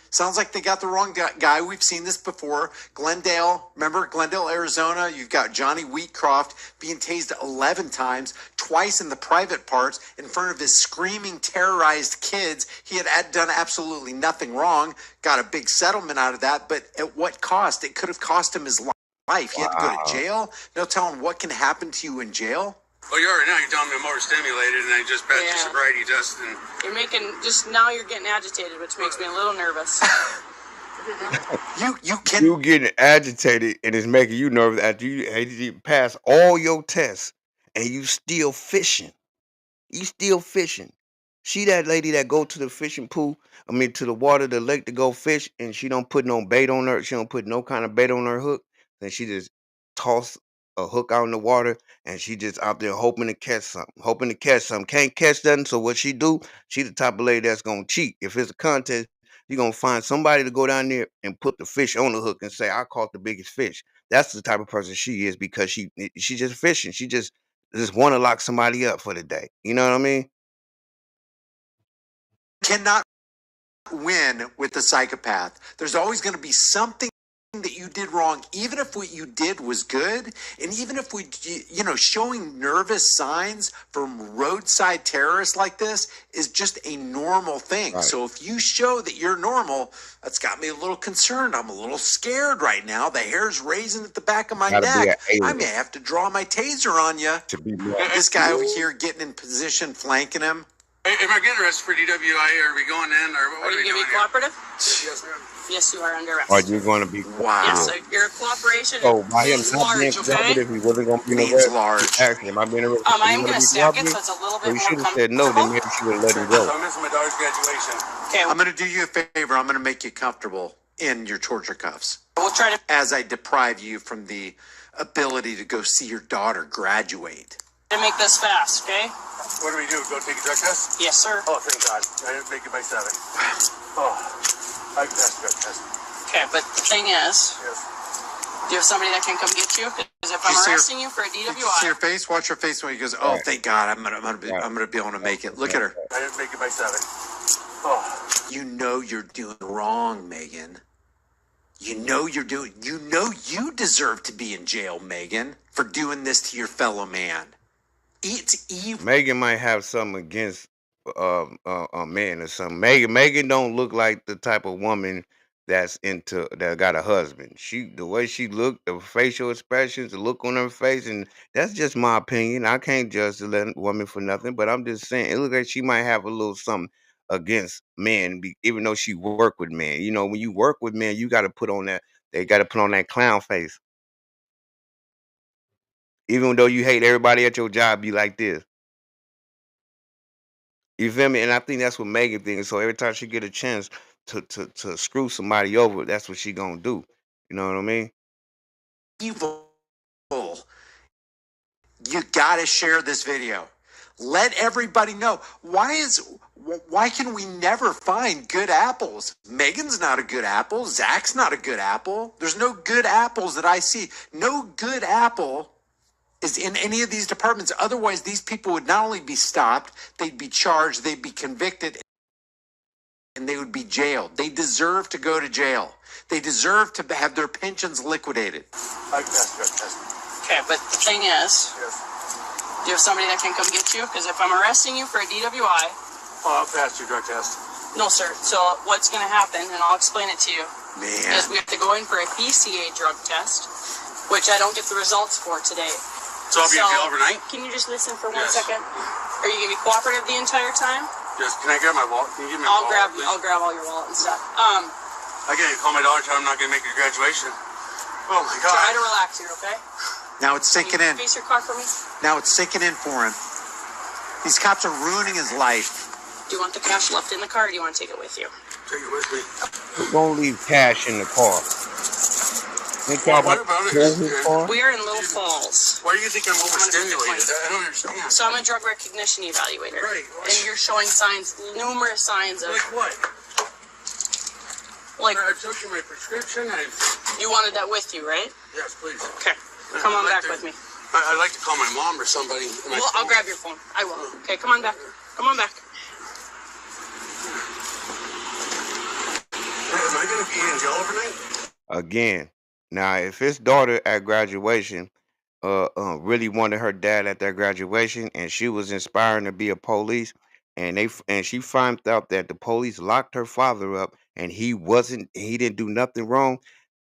Speaker 2: Sounds like they got the wrong guy. We've seen this before. Glendale, remember Glendale, Arizona? You've got Johnny Wheatcroft being tased 11 times, twice in the private parts in front of his screaming, terrorized kids. He had done absolutely nothing wrong, got a big settlement out of that, but at what cost? It could have cost him his life. He had to go to jail. No telling what can happen to you in jail.
Speaker 5: Well, you are now. You're telling me I'm overstimulated, and I just passed your sobriety test. And
Speaker 3: now you're getting agitated, which makes me a little nervous.
Speaker 1: You getting agitated and it's making you nervous after you pass all your tests and you still fishing. You still fishing. She that lady that go to the fishing pool, to the water, the lake to go fish, and she don't put no bait on her. She don't put no kind of bait on her hook. Then she just toss a hook out in the water, and she just out there hoping to catch something. Can't catch nothing. So what she do? She the type of lady that's gonna cheat. If it's a contest, you gonna find somebody to go down there and put the fish on the hook and say, "I caught the biggest fish." That's the type of person she is because she just fishing. She just want to lock somebody up for the day. You know what I mean?
Speaker 2: Cannot win with the psychopath. There's always going to be something that you did wrong, even if what you did was good, and even if showing nervous signs from roadside terrorists like this is just a normal thing.
Speaker 1: Right.
Speaker 2: So if you show that you're normal, that's got me a little concerned. I'm a little scared right now. The hair's raising at the back of my
Speaker 1: Gotta be
Speaker 2: neck.
Speaker 1: an
Speaker 2: I
Speaker 1: alien
Speaker 2: may have to draw my taser on you.
Speaker 1: to be more.
Speaker 2: This guy over here getting in position, flanking him.
Speaker 5: Am I getting arrested for DWI? Are we going in, or what
Speaker 3: Are
Speaker 5: are we
Speaker 3: you going to
Speaker 5: doing
Speaker 3: be
Speaker 5: here?
Speaker 3: cooperative?
Speaker 5: Yes, ma'am.
Speaker 3: Yes, you are under arrest.
Speaker 1: Are you going to be?
Speaker 2: Wow.
Speaker 3: Yes, your cooperation
Speaker 1: So by him
Speaker 3: is
Speaker 1: not being
Speaker 3: large, okay?
Speaker 1: cooperative, he wasn't going to be no
Speaker 2: Means
Speaker 1: arrest.
Speaker 2: large.
Speaker 1: Actually, am I being arrested?
Speaker 3: I am
Speaker 1: You
Speaker 3: going to
Speaker 1: wanna be
Speaker 3: stack it
Speaker 1: cooperative?
Speaker 3: so it's a little
Speaker 1: So
Speaker 3: bit
Speaker 1: you
Speaker 3: more
Speaker 1: should have said no. Then
Speaker 3: comfortable.
Speaker 1: maybe she would have let him
Speaker 5: So
Speaker 1: go.
Speaker 5: I'm missing my daughter's graduation.
Speaker 3: Okay,
Speaker 2: I'm going to do you a favor. I'm going to make you comfortable in your torture cuffs
Speaker 3: we'll try to
Speaker 2: as I deprive you from the ability to go see your daughter graduate.
Speaker 3: make this fast, okay?
Speaker 5: What do we do? Go take a drug test?
Speaker 3: Yes, sir.
Speaker 5: Oh, thank God. I didn't make it by 7. Oh, I passed the drug test.
Speaker 3: Okay, but the thing is,
Speaker 5: Yes.
Speaker 3: do you have somebody that can come get you? Because if
Speaker 2: You
Speaker 3: I'm
Speaker 2: see her-
Speaker 3: arresting you for a
Speaker 2: Did you see
Speaker 3: DWI,
Speaker 2: her face? Watch her face when he goes, "Oh,
Speaker 1: Right.
Speaker 2: thank God, I'm gonna be able to make it." Look at her.
Speaker 5: I didn't make it by 7. Oh,
Speaker 2: You know you're doing wrong, Megan. You know you deserve to be in jail, Megan, for doing this to your fellow man. It's evil.
Speaker 1: Megan might have something against a man or something. Megan don't look like the type of woman that got a husband. The way she looked, the facial expressions, the look on her face, and that's just my opinion. I can't judge the woman for nothing, but I'm just saying it looks like she might have a little something against men, even though she work with men. You know, when you work with men, you got to put on that. They got to put on that clown face, even though you hate everybody at your job. Be like this. You feel me? And I think that's what Megan thinks. So every time she get a chance to screw somebody over, that's what she gonna do. You know what I mean?
Speaker 2: Evil. You got to share this video. Let everybody know. Why can we never find good apples? Megan's not a good apple. Zach's not a good apple. There's no good apples that I see. No good apple is in any of these departments. Otherwise, these people would not only be stopped, they'd be charged, they'd be convicted, and they would be jailed. They deserve to go to jail. They deserve to have their pensions liquidated.
Speaker 5: I passed the drug test.
Speaker 3: okay, but the thing is,
Speaker 5: Yes.
Speaker 3: do you have somebody that can come get you? Because if I'm arresting you for a DWI,
Speaker 5: Oh, I'll pass your drug test.
Speaker 3: no, sir. So what's going to happen, and I'll explain it to you,
Speaker 2: Man.
Speaker 3: is we have to go in for a BCA drug test, which I don't get the results for today.
Speaker 5: So I'll be in jail overnight?
Speaker 3: Can you just listen for one
Speaker 5: Yes.
Speaker 3: second? Are you going to be cooperative the entire time?
Speaker 5: Yes. Can I grab my wallet? Can you give me
Speaker 3: I'll
Speaker 5: my
Speaker 3: grab
Speaker 5: wallet, please?
Speaker 3: I'll grab all your wallet and stuff.
Speaker 5: I gotta call my daughter, tell her I'm not gonna make her graduation. Oh my God.
Speaker 3: Try to relax here, okay?
Speaker 2: Now it's
Speaker 3: Can
Speaker 2: sinking
Speaker 3: you
Speaker 2: in.
Speaker 3: face your car for me?
Speaker 2: Now it's sinking in for him. These cops are ruining his life.
Speaker 3: Do you want the cash left in the car, or do you want to take it with you?
Speaker 5: Take it with me.
Speaker 1: Who's gonna leave cash in the car? Ain't that
Speaker 5: What
Speaker 1: about
Speaker 5: about it?
Speaker 1: his car?
Speaker 3: We are in Little Falls,
Speaker 5: Why do you think I'm overstimulated? I don't understand.
Speaker 3: so I'm a drug recognition evaluator,
Speaker 5: Right.
Speaker 3: and you're showing numerous signs of
Speaker 5: Like what?
Speaker 3: like
Speaker 5: I took you my prescription.
Speaker 3: you wanted that with you, right?
Speaker 5: Yes, please.
Speaker 3: Okay, come on
Speaker 5: I'd like
Speaker 3: back
Speaker 5: to-
Speaker 3: with me.
Speaker 5: I'd like to call my mom or somebody.
Speaker 3: Well, I'll grab your phone. I will. Okay, come on back. Come on back.
Speaker 5: Am I gonna be in jail overnight?
Speaker 1: Again, now if his daughter at graduation really wanted her dad at their graduation, and she was inspiring to be a police, and she found out that the police locked her father up, and he didn't do nothing wrong.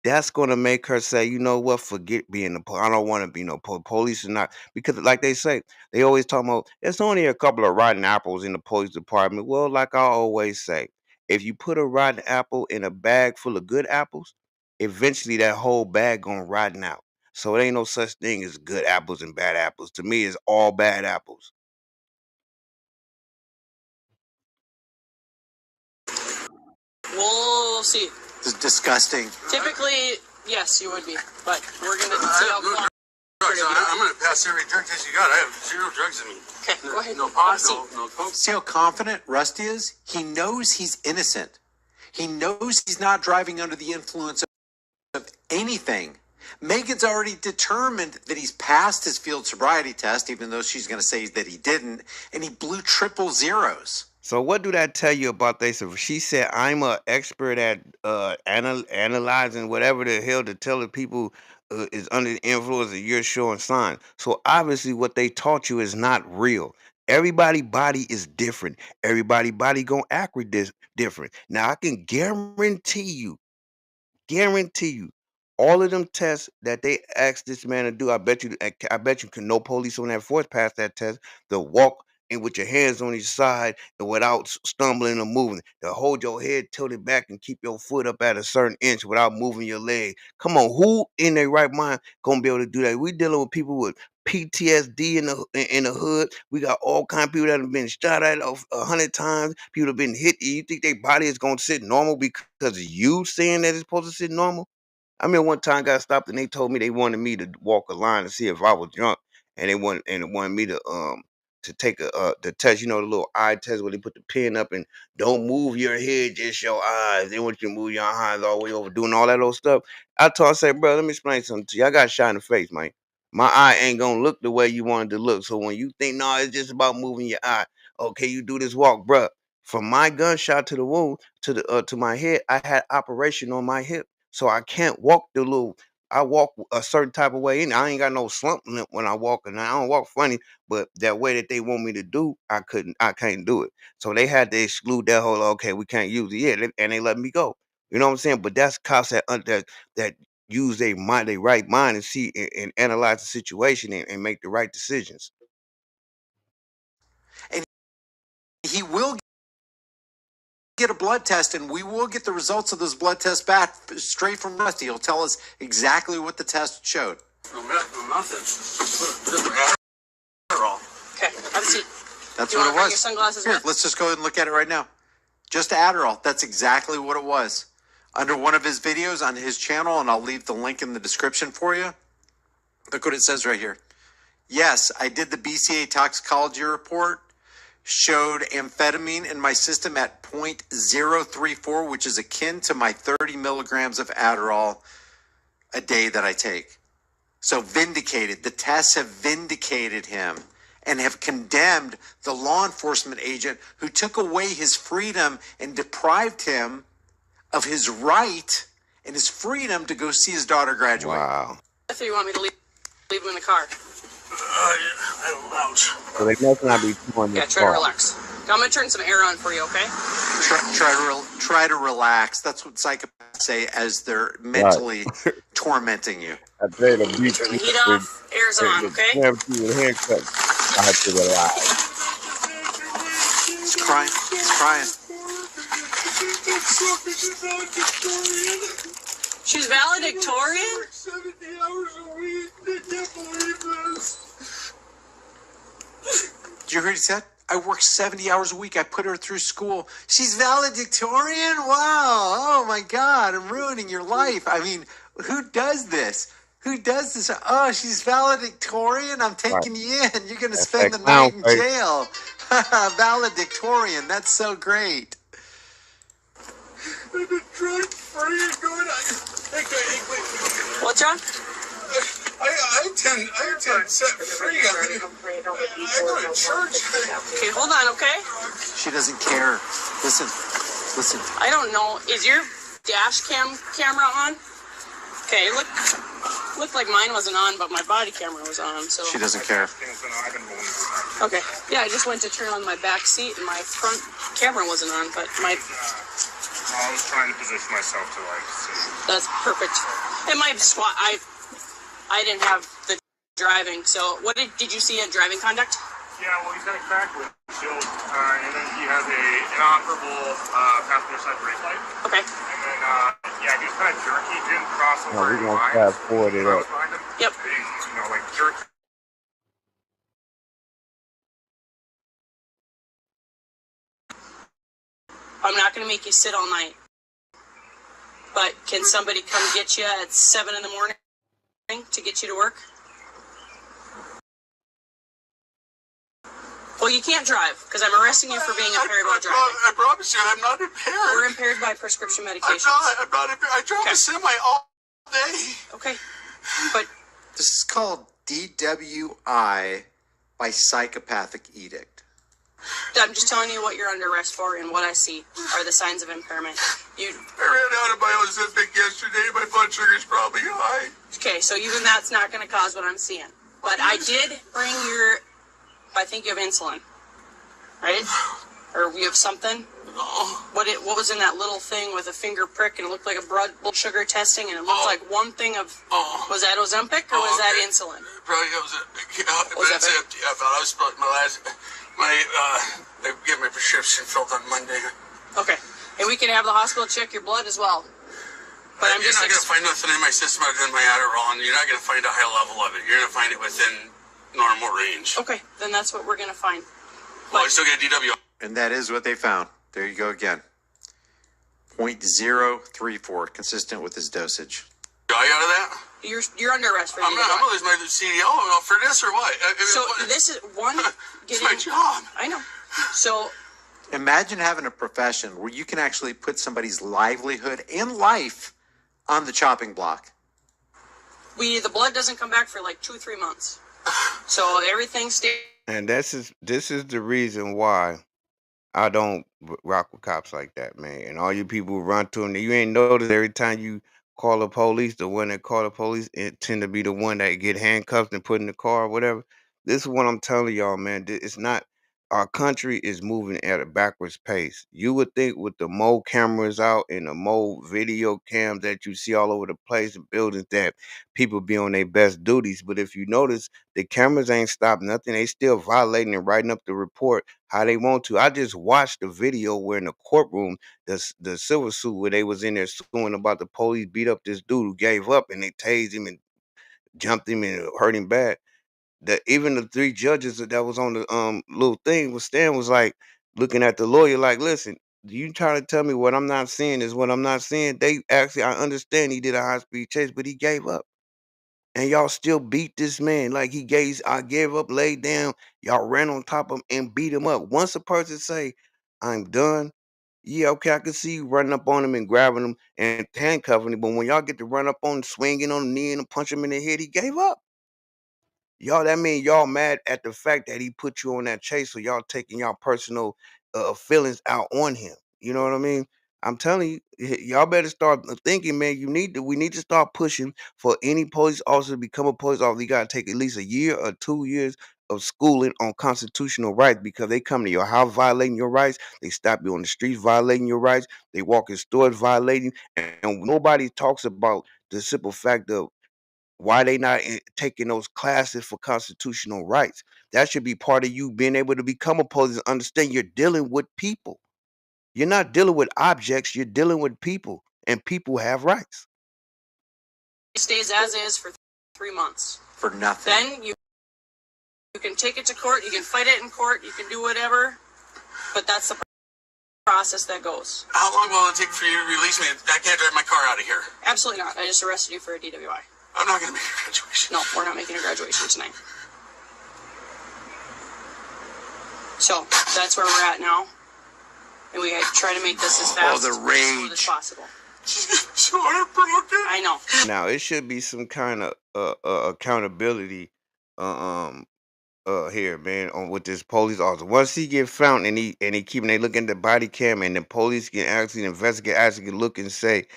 Speaker 1: That's gonna make her say, you know what, forget being the police. I don't want to be no police, is not, because like they say, they always talk about it's only a couple of rotten apples in the police department. Well, like I always say, if you put a rotten apple in a bag full of good apples, eventually that whole bag gonna rotten out. So it ain't no such thing as good apples and bad apples. To me, it's all bad apples.
Speaker 3: We'll see.
Speaker 2: This is disgusting.
Speaker 3: Typically, yes, you would be, but we're gonna see how
Speaker 5: no
Speaker 3: cooperative
Speaker 5: drugs.
Speaker 3: you are.
Speaker 5: I'm gonna pass every drug test you got. I have 0 drugs in me.
Speaker 3: Okay, go ahead.
Speaker 5: No
Speaker 3: Have a
Speaker 5: pot,
Speaker 3: seat.
Speaker 5: no coke.
Speaker 2: See how confident Rusty is? He knows he's innocent. He knows he's not driving under the influence of anything. Megan's already determined that he's passed his field sobriety test, even though she's going to say that he didn't, and he blew triple zeros.
Speaker 1: So what do that tell you about they? So she said I'm a expert at analyzing whatever the hell to tell the people is under the influence, and you're showing signs. So obviously what they taught you is not real. Everybody body is different. Everybody body gonna act different. Now I can guarantee you, all of them tests that they asked this man to do, I bet you can no police on that force pass that test. They'll walk in with your hands on each side and without stumbling or moving. They'll hold your head tilted back and keep your foot up at a certain inch without moving your leg. Come on, who in their right mind gonna be able to do that? We dealing with people with PTSD in the hood. We got all kind of people that have been shot at 100 times. People have been hit. You think their body is gonna sit normal because of you saying that it's supposed to sit normal? I mean, one time I got stopped and they told me they wanted me to walk a line to see if I was drunk, and they wanted me to take the test, the little eye test where they put the pin up and don't move your head, just your eyes. They want you to move your eyes all the way over, doing all that old stuff. I said, bro, let me explain something to you. I got shot in the face, man. My eye ain't gonna look the way you wanted to look. So when you think, no, it's just about moving your eye, okay, you do this walk, bro. From my gunshot to the wound to my head, I had operation on my hip. So I can't walk I walk a certain type of way, and I ain't got no slump limp when I walk, and I don't walk funny, but that way that they want me to do, I can't do it. So they had to exclude that whole, okay, we can't use it, yeah, and they let me go. You know what I'm saying? But that's cops that use their mind, their right mind, and see and analyze the situation and make the right decisions.
Speaker 2: And he will get a blood test, and we will get the results of those blood tests back straight from Rusty. He'll tell us exactly what the test showed.
Speaker 5: No, nothing. Just Adderall.
Speaker 3: Okay, have a seat.
Speaker 2: That's
Speaker 3: You
Speaker 2: what
Speaker 3: wanna
Speaker 2: it
Speaker 3: bring
Speaker 2: was.
Speaker 3: your sunglasses
Speaker 2: Here,
Speaker 3: with?
Speaker 2: let's just go ahead and look at it right now. Just Adderall. That's exactly what it was. Under one of his videos on his channel, and I'll leave the link in the description for you. Look what it says right here. Yes, I did the BCA toxicology report. Showed amphetamine in my system at 0.034, which is akin to my 30 milligrams of Adderall a day that I take. So vindicated. The tests have vindicated him and have condemned the law enforcement agent who took away his freedom and deprived him of his right and his freedom to go see his daughter graduate.
Speaker 1: Wow.
Speaker 3: If you want me to leave him in the car.
Speaker 5: I don't know.
Speaker 1: So they must not be touring
Speaker 3: Yeah,
Speaker 1: this
Speaker 3: try to
Speaker 1: far.
Speaker 3: relax. I'm gonna turn some air on for you, okay?
Speaker 2: Try to relax. That's what psychopaths say as they're mentally tormenting you.
Speaker 1: I tell you, the beat
Speaker 3: Turn the heat off. Air's on, okay?
Speaker 1: handcuffs. I have to relax.
Speaker 2: He's crying. He's crying.
Speaker 3: She's valedictorian?
Speaker 4: 70 hours a week. I can't believe this.
Speaker 2: Did you hear what he said? I work 70 hours a week. I put her through school. She's valedictorian? Wow. Oh my God. I'm ruining your life. I mean, who does this? Who does this? Oh, she's valedictorian. I'm taking you in. You're going to spend the night in jail. Valedictorian. That's so great.
Speaker 4: I've been drug free and going on. Hey, wait.
Speaker 3: What's wrong?
Speaker 4: I attend set free. I go to church.
Speaker 3: Okay, hold on, okay?
Speaker 2: She doesn't care. Listen.
Speaker 3: I don't know. Is your dash camera on? Okay, looked like mine wasn't on, but my body camera was on, so.
Speaker 2: She doesn't care.
Speaker 3: Okay. Yeah, I just went to turn on my back seat and my front camera wasn't on, but my.
Speaker 4: I was trying to position myself to see.
Speaker 3: That's perfect. And my squat, I didn't have the driving. So what did you see in driving conduct?
Speaker 4: Yeah, well, he's got a cracked windshield, and then he has a inoperable passenger side brake light.
Speaker 3: Okay.
Speaker 4: And then, yeah, he was kind of jerky. He didn't cross over
Speaker 1: We're
Speaker 4: any
Speaker 1: going to
Speaker 4: lines.
Speaker 1: fast forward it
Speaker 4: I
Speaker 1: up.
Speaker 4: was behind him.
Speaker 3: Yep.
Speaker 4: He, like jerky.
Speaker 3: I'm not going to make you sit all night. But can somebody come get you at 7 in the morning to get you to work? Well, you can't drive because I'm arresting you for being impaired while driving.
Speaker 4: I promise you, I'm not impaired.
Speaker 3: We're impaired by prescription medications.
Speaker 4: I'm not impaired. I drive
Speaker 3: Okay.
Speaker 4: a semi all day.
Speaker 3: Okay. But
Speaker 2: This is called DWI by psychopathic edict.
Speaker 3: I'm just telling you what you're under arrest for, and what I see are the signs of impairment.
Speaker 5: I ran out of my Ozempic yesterday. My blood sugar's probably high.
Speaker 3: Okay, so even that's not going to cause what I'm seeing. But I did bring I think you have insulin, right? Or you have something?
Speaker 5: Oh,
Speaker 3: What was in that little thing with a finger prick, and it looked like a blood sugar testing, and it looked like one thing of, was that Ozempic or was that insulin?
Speaker 5: probably Ozempic. But it's
Speaker 3: Ozempic.
Speaker 5: empty. I thought I was supposed they gave my prescription filled on Monday.
Speaker 3: Okay, and we can have the hospital check your blood as well. But I'm
Speaker 5: You're
Speaker 3: just
Speaker 5: not going to find nothing in my system other than my Adderall, and you're not going to find a high level of it. You're going to find it within normal range.
Speaker 3: okay, then that's what we're going to find.
Speaker 5: Well, I still get DW.
Speaker 2: And that is what they found. There you go again. 0.034, consistent with his dosage.
Speaker 5: Got you out of that?
Speaker 3: You're under arrest for
Speaker 5: I'm going to lose my CDL for this or what?
Speaker 3: So this is one.
Speaker 5: It's my job.
Speaker 3: I know. So
Speaker 2: Imagine having a profession where you can actually put somebody's livelihood and life on the chopping block.
Speaker 3: the blood doesn't come back for like 2-3 months. So everything stays.
Speaker 1: And this is the reason why I don't rock with cops like that, man. And all you people who run to them, you ain't noticed every time you call the police, the one that call the police, it tend to be the one that get handcuffed and put in the car or whatever. This is what I'm telling y'all, man. It's not. Our country is moving at a backwards pace. You would think with the more cameras out and the more video cams that you see all over the place and buildings that people be on their best duties. But if you notice, the cameras ain't stopped nothing. They still violating and writing up the report how they want to. I just watched the video where in the courtroom, the silver suit where they was in there suing about the police beat up this dude who gave up and they tased him and jumped him and hurt him bad. That even the three judges that was on the little thing was like looking at the lawyer like, listen, you trying to tell me what I'm not seeing is what I'm not seeing. They actually, I understand he did a high speed chase, but he gave up. And y'all still beat this man. Like I gave up, laid down. Y'all ran on top of him and beat him up. Once a person say, I'm done, yeah, okay, I can see you running up on him and grabbing him and handcuffing him. But when y'all get to run up on him, swinging on the knee and punch him in the head, he gave up. Y'all, that mean y'all mad at the fact that he put you on that chase, so y'all taking y'all personal feelings out on him. You know what I mean? I'm telling you, y'all better start thinking, man. We need to start pushing for any police officer to become a police officer. You gotta take at least a year or 2 years of schooling on constitutional rights because they come to your house violating your rights. They stop you on the streets violating your rights. They walk in stores violating, and nobody talks about the simple fact of why they not taking those classes for constitutional rights? That should be part of you being able to become a police and understand you're dealing with people. You're not dealing with objects, you're dealing with people, and people have rights.
Speaker 3: Stays as is for 3 months.
Speaker 2: For nothing.
Speaker 3: Then you can take it to court. You can fight it in court. You can do whatever. But that's the process that goes.
Speaker 5: How long will it take for you to release me? I can't drive my car out of here.
Speaker 3: Absolutely not. I just arrested you for a DWI.
Speaker 5: I'm not going to make a graduation.
Speaker 3: No, we're not making a graduation tonight. So that's where we're at now. And we try to make this as fast
Speaker 2: the
Speaker 3: and smooth as
Speaker 2: rage.
Speaker 3: possible.
Speaker 5: So heartbroken.
Speaker 3: I know.
Speaker 1: Now it should be some kind of accountability here, man, on with this police officer. Once he get found and he keeping they look at the body cam and the police can actually investigate, actually can look and say,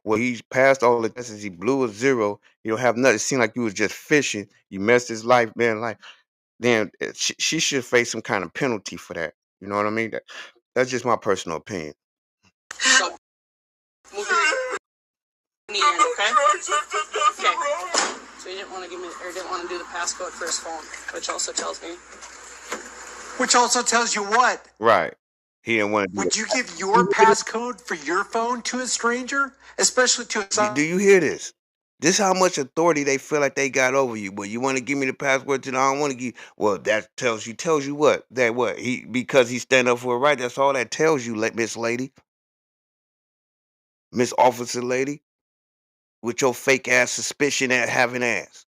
Speaker 1: well, he's passed all the tests. He blew a zero. You don't have nothing. It seemed like you was just fishing. You messed his life, man. Like, then she should face some kind of penalty for that. You know what I mean? That's just my personal opinion.
Speaker 3: So move your knee in, okay? Okay. So you didn't want to give me, or didn't want to do the passcode for his phone, which also tells me.
Speaker 2: Which also tells you what?
Speaker 1: Right. He didn't want to do
Speaker 2: Would
Speaker 1: it.
Speaker 2: you give your passcode for your phone to a stranger? Especially to a...
Speaker 1: Do you hear this? This how much authority they feel like they got over you. But you want to give me the password to the I don't want to give. Well, that tells you what? That what? Because he stand up for a right. That's all that tells you, Miss Lady. Miss Officer Lady. With your fake ass suspicion at having ass.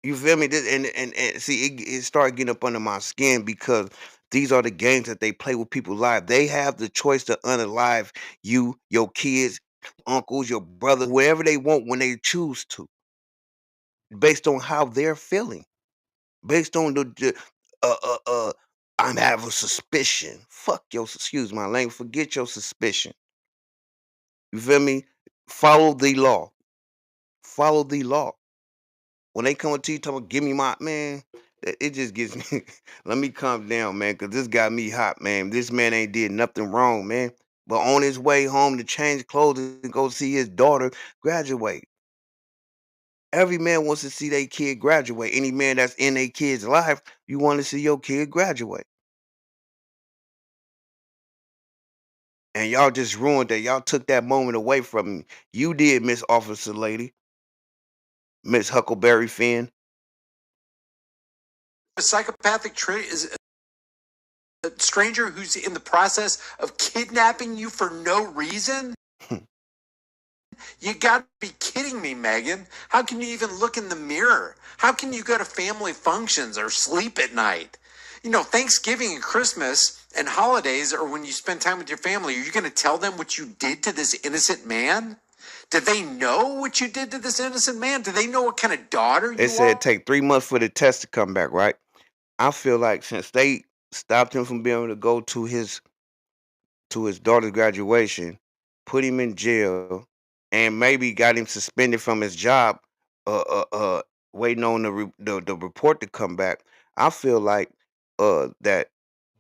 Speaker 1: You feel me? And see, it started getting up under my skin because these are the games that they play with people's lives. They have the choice to unalive you, your kids, uncles, your brother, wherever they want when they choose to, based on how they're feeling, based on the
Speaker 6: I have a suspicion. Fuck your, excuse my language, forget your suspicion. You feel me? Follow the law. Follow the law. When they come to you talking about give me my man, it just gets me. Let me calm down, man, because this got me hot, man. This man ain't did nothing wrong, man. But on his way home to change clothes and go see his daughter graduate. Every man wants to see their kid graduate. Any man that's in a kid's life, you want to see your kid graduate. And y'all just ruined that. Y'all took that moment away from me. You did, Miss Officer Lady, Miss Huckleberry Finn.
Speaker 2: A psychopathic trait is a stranger who's in the process of kidnapping you for no reason? You gotta be kidding me, Megan. How can you even look in the mirror? How can you go to family functions or sleep at night? You know, Thanksgiving and Christmas and holidays are when you spend time with your family. Are you going to tell them what you did to this innocent man? Did they know what you did to this innocent man? Do they know what kind of daughter
Speaker 6: They
Speaker 2: you
Speaker 6: said
Speaker 2: are?
Speaker 6: it take 3 months for the test to come back, right? I feel like since they stopped him from being able to go to his daughter's graduation, put him in jail, and maybe got him suspended from his job, waiting on the report to come back. I feel like that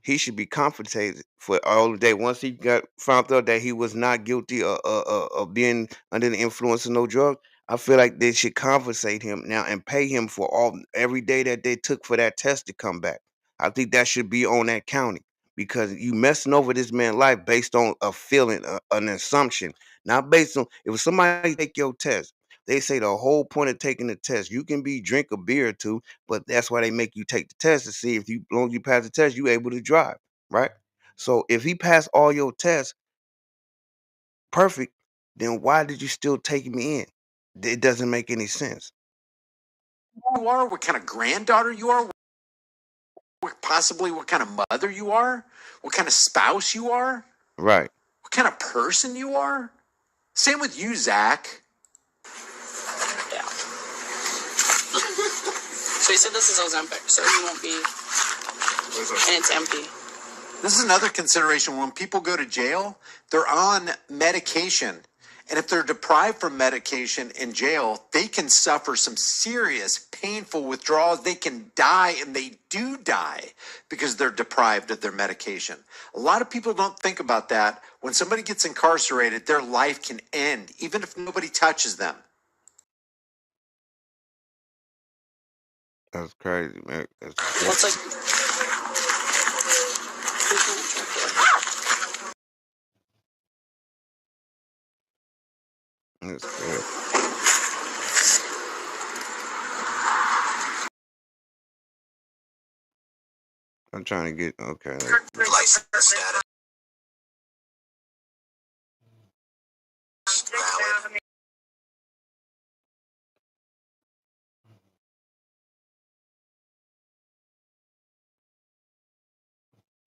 Speaker 6: he should be compensated for all the day. Once he got found out that he was not guilty of being under the influence of no drug, I feel like they should compensate him now and pay him for every day that they took for that test to come back. I think that should be on that county because you messing over this man's life based on a feeling, an assumption, not based on if somebody take your test. They say the whole point of taking the test, you can drink a beer or two, but that's why they make you take the test to see if you, as long as you pass the test, you able to drive, right? So if he passed all your tests perfect, then why did you still take me in? It doesn't make any sense.
Speaker 2: You are, what kind of granddaughter you are, possibly what kind of mother you are, what kind of spouse you are,
Speaker 6: Right.
Speaker 2: what kind of person you are. Same with you, Zach.
Speaker 3: Yeah. So he said this is Ozempic, so he won't be, and it's empty.
Speaker 2: This is another consideration. When people go to jail, they're on medication. And if they're deprived from medication in jail, they can suffer some serious, painful withdrawals. They can die, and they do die because they're deprived of their medication. A lot of people don't think about that. When somebody gets incarcerated, their life can end, even if nobody touches them.
Speaker 6: That's crazy, man.
Speaker 3: Well, it's like,
Speaker 6: That's crazy. I'm trying to get okay.
Speaker 7: License status valid.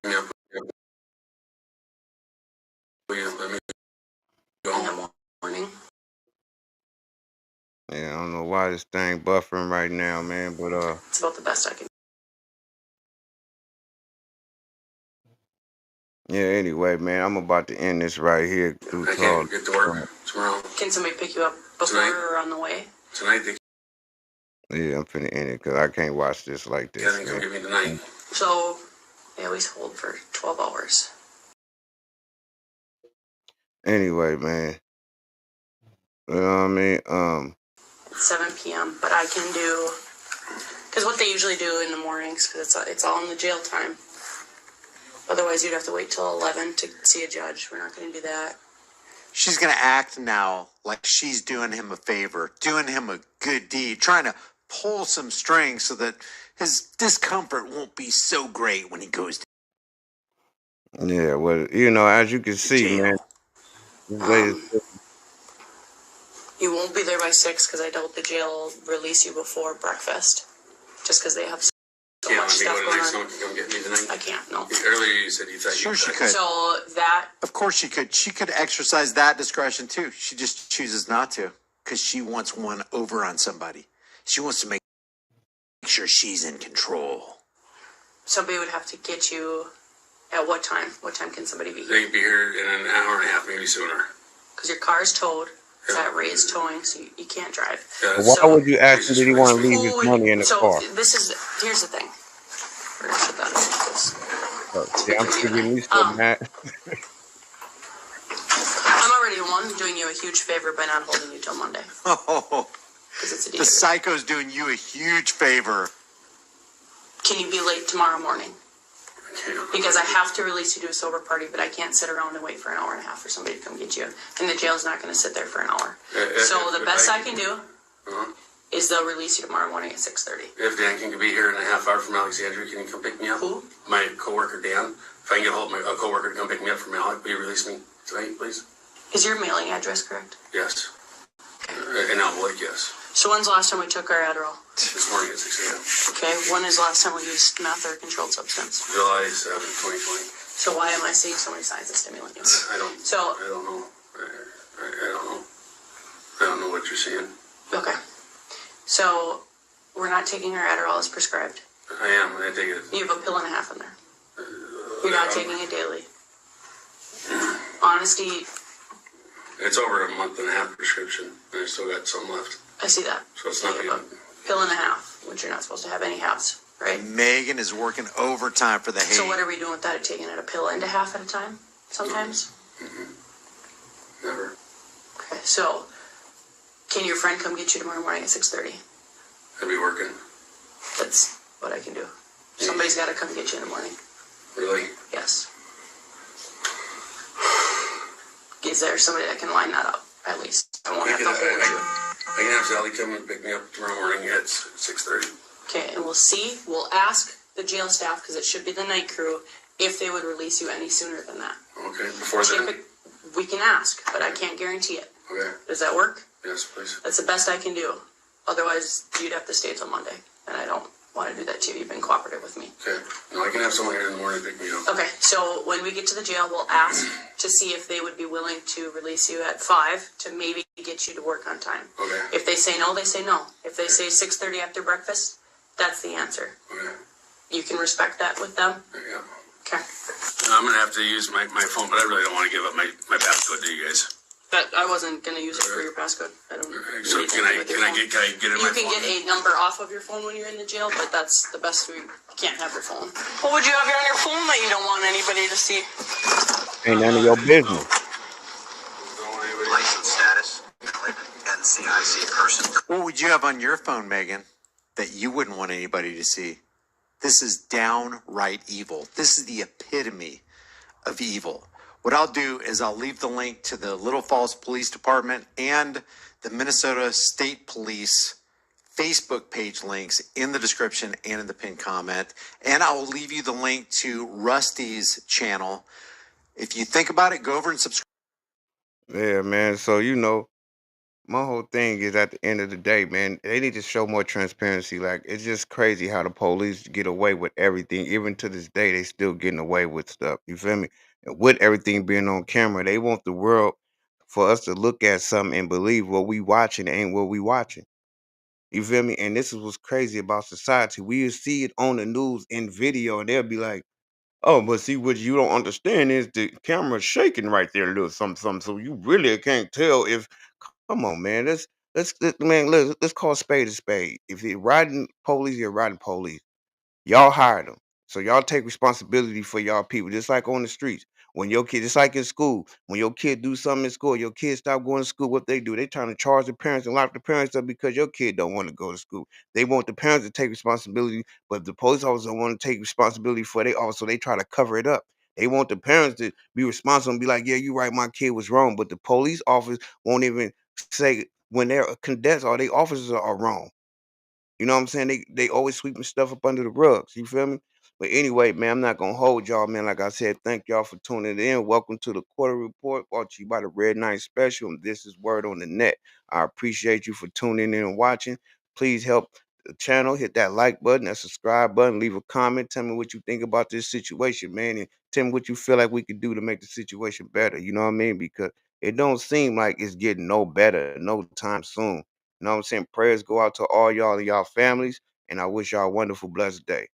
Speaker 5: Yeah, let me go
Speaker 3: in
Speaker 5: home.
Speaker 3: the morning.
Speaker 6: Yeah, I don't know why this thing buffering right now, man, but
Speaker 3: It's about the best I can.
Speaker 6: yeah, anyway, man, I'm about to end this right here. Through
Speaker 5: I
Speaker 6: call.
Speaker 5: can't get to work tomorrow.
Speaker 3: Can somebody pick you up before
Speaker 5: Tonight?
Speaker 3: or on the way?
Speaker 5: Tonight they
Speaker 6: Yeah, I'm finna end it because I can't watch this like this,
Speaker 5: can't come
Speaker 6: man.
Speaker 5: get me tonight.
Speaker 3: So they always hold for 12 hours.
Speaker 6: Anyway, man. You know what I mean?
Speaker 3: 7 p.m. But I can do, because what they usually do in the mornings, because it's all in the jail time. Otherwise, you'd have to wait till 11 to see a judge. We're not going to do that.
Speaker 2: She's going to act now like she's doing him a favor, doing him a good deed, trying to pull some strings so that his discomfort won't be so great when he goes to
Speaker 6: Yeah, well, you know, as you can see,
Speaker 2: jail.
Speaker 6: man, this lady,
Speaker 3: You won't be there by 6 because I doubt the jail will release you before breakfast. Just because they have so
Speaker 5: Yeah,
Speaker 3: much
Speaker 5: let me
Speaker 3: stuff
Speaker 5: go
Speaker 3: going
Speaker 5: tonight.
Speaker 3: on.
Speaker 5: Someone can come get me tonight.
Speaker 3: I can't, no.
Speaker 5: Earlier you said you thought
Speaker 2: Sure
Speaker 5: you
Speaker 2: she
Speaker 5: could.
Speaker 2: could.
Speaker 3: So that,
Speaker 2: Of course she could. She could exercise that discretion too. She just chooses not to because she wants one over on somebody. She wants to make sure she's in control.
Speaker 3: somebody would have to get you at what time? What time can somebody be
Speaker 5: They
Speaker 3: here?
Speaker 5: can be here in an hour and a half, maybe sooner.
Speaker 3: Because your car is towed. It's
Speaker 5: Yeah.
Speaker 3: at Ray's towing, so you can't drive.
Speaker 5: Yeah,
Speaker 6: Why
Speaker 3: So-
Speaker 6: would you ask him?
Speaker 5: Jesus
Speaker 6: Did he want to
Speaker 5: Christ.
Speaker 6: leave his money in the
Speaker 3: so
Speaker 6: car?
Speaker 3: here's the thing. We're gonna shut that off because
Speaker 6: Yeah, I'm still getting used to it, man.
Speaker 3: I'm already doing you a huge favor by not holding you till Monday
Speaker 2: Oh,
Speaker 3: because it's a
Speaker 2: the
Speaker 3: day.
Speaker 2: psycho's doing you a huge favor.
Speaker 3: Can you be late tomorrow morning? Because I have to release you to a sober party, but I can't sit around and wait for an hour and a half for somebody to come get you. And the jail's not going to sit there for an hour. So the best I can do is they'll release you tomorrow morning at 6:30.
Speaker 5: If Dan can be here in a half hour from Alexandria, can you come pick me up?
Speaker 3: Who?
Speaker 5: My coworker Dan. If I can get a hold of my coworker to come pick me up from Alec, will you release me tonight, please?
Speaker 3: Is your mailing address correct?
Speaker 5: Yes. In Elm Lake, yes.
Speaker 3: So when's the last time we took our Adderall?
Speaker 5: This morning at 6 a.m.
Speaker 3: Okay, when is the last time we used meth or a controlled substance?
Speaker 5: July 7, 2020.
Speaker 3: So why am I seeing so many signs of stimulant use?
Speaker 5: I don't know.
Speaker 3: So,
Speaker 5: I don't know. I don't know what you're seeing.
Speaker 3: okay. So, we're not taking our Adderall as prescribed.
Speaker 5: I am. I take it.
Speaker 3: You have a pill and a half in there. You're not taking it daily. Honesty,
Speaker 5: It's over a month and a half prescription, and I still got some left.
Speaker 3: I see that.
Speaker 5: So it's not
Speaker 3: You have
Speaker 5: good.
Speaker 3: a pill and a half, which you're not supposed to have any halves, right?
Speaker 2: Megan is working overtime for the hate.
Speaker 3: So what are we doing with that? Are taking it a pill and a half at a time sometimes?
Speaker 5: Never.
Speaker 3: Okay, so can your friend come get you tomorrow morning at 6:30?
Speaker 5: I'd be working.
Speaker 3: That's what I can do. Somebody's got to come get you in the morning.
Speaker 5: Really?
Speaker 3: Yes. Is there somebody that can line that up, at least? I won't have to hold you.
Speaker 5: I can have Sally come and pick me up tomorrow morning at 6:30.
Speaker 3: Okay, and we'll ask the jail staff, because it should be the night crew, if they would release you any sooner than that.
Speaker 5: Okay. Before then?
Speaker 3: We can ask, but I can't guarantee it.
Speaker 5: Okay.
Speaker 3: Does that work?
Speaker 5: Yes, please.
Speaker 3: That's the best I can do. Otherwise, you'd have to stay till Monday, and I don't want to do that to you. You've been cooperative with me.
Speaker 5: Okay. No, I can have someone here in the morning to pick me up.
Speaker 3: Okay, so when we get to the jail, we'll ask to see if they would be willing to release you at 5 to maybe get you to work on time.
Speaker 5: Okay.
Speaker 3: If they say no, they say no. If they say 6:30 after breakfast, that's the answer.
Speaker 5: Okay.
Speaker 3: You can respect that with them?
Speaker 5: Yeah.
Speaker 3: Okay.
Speaker 5: I'm going to have to use my phone, but I really don't want to give up my passcode to you guys.
Speaker 3: But I wasn't going to use it for your passcode. I don't
Speaker 5: So
Speaker 3: need
Speaker 5: can
Speaker 3: anything
Speaker 5: I
Speaker 3: with your
Speaker 5: get
Speaker 3: phone.
Speaker 5: it in
Speaker 3: You
Speaker 5: my
Speaker 3: can
Speaker 5: phone?
Speaker 3: get a number off of your phone when you're in the jail, but that's the best. We can't have your phone. What would you have on your phone that you don't want anybody to see?
Speaker 6: Ain't none of your business.
Speaker 5: Don't want anybody-
Speaker 7: License status. Click NCIC person.
Speaker 2: What would you have on your phone, Megan, that you wouldn't want anybody to see? This is downright evil. This is the epitome of evil. What I'll do is I'll leave the link to the Little Falls Police Department and the Minnesota State Police Facebook page links in the description and in the pinned comment. And I will leave you the link to Rusty's channel. If you think about it, go over and subscribe.
Speaker 6: Yeah, man. So my whole thing is at the end of the day, man, they need to show more transparency. Like, it's just crazy how the police get away with everything. Even to this day, they still getting away with stuff. You feel me? And with everything being on camera, they want the world for us to look at something and believe what we watching ain't what we watching. You feel me? And this is what's crazy about society. We see it on the news in video, and they'll be like, "Oh, but see, what you don't understand is the camera's shaking right there, a little something, something. So you really can't tell if." Come on, man. Let's call a spade a spade. If you're riding police, you're riding police. Y'all hired them. So y'all take responsibility for y'all people. Just like on the streets. When your kid, just like in school, when your kid do something in school, your kid stop going to school, what they do? They trying to charge the parents and lock the parents up because your kid don't want to go to school. They want the parents to take responsibility, but the police officers don't want to take responsibility for they also they try to cover it up. They want the parents to be responsible and be like, yeah, you're right, my kid was wrong. But the police officers won't even say when they're cadets or they officers are wrong. You know what I'm saying? They always sweeping stuff up under the rugs. You feel me? But anyway, man, I'm not gonna hold y'all, man. Like I said, thank y'all for tuning in. Welcome to the Quarter Report, brought to you by the Red Knight Special. And this is Word on the Net. I appreciate you for tuning in and watching. Please help the channel, hit that like button, that subscribe button, leave a comment. Tell me what you think about this situation, man, and tell me what you feel like we could do to make the situation better. You know what I mean? Because it don't seem like it's getting no better no time soon. You know what I'm saying? Prayers go out to all y'all and y'all families, and I wish y'all a wonderful, blessed day.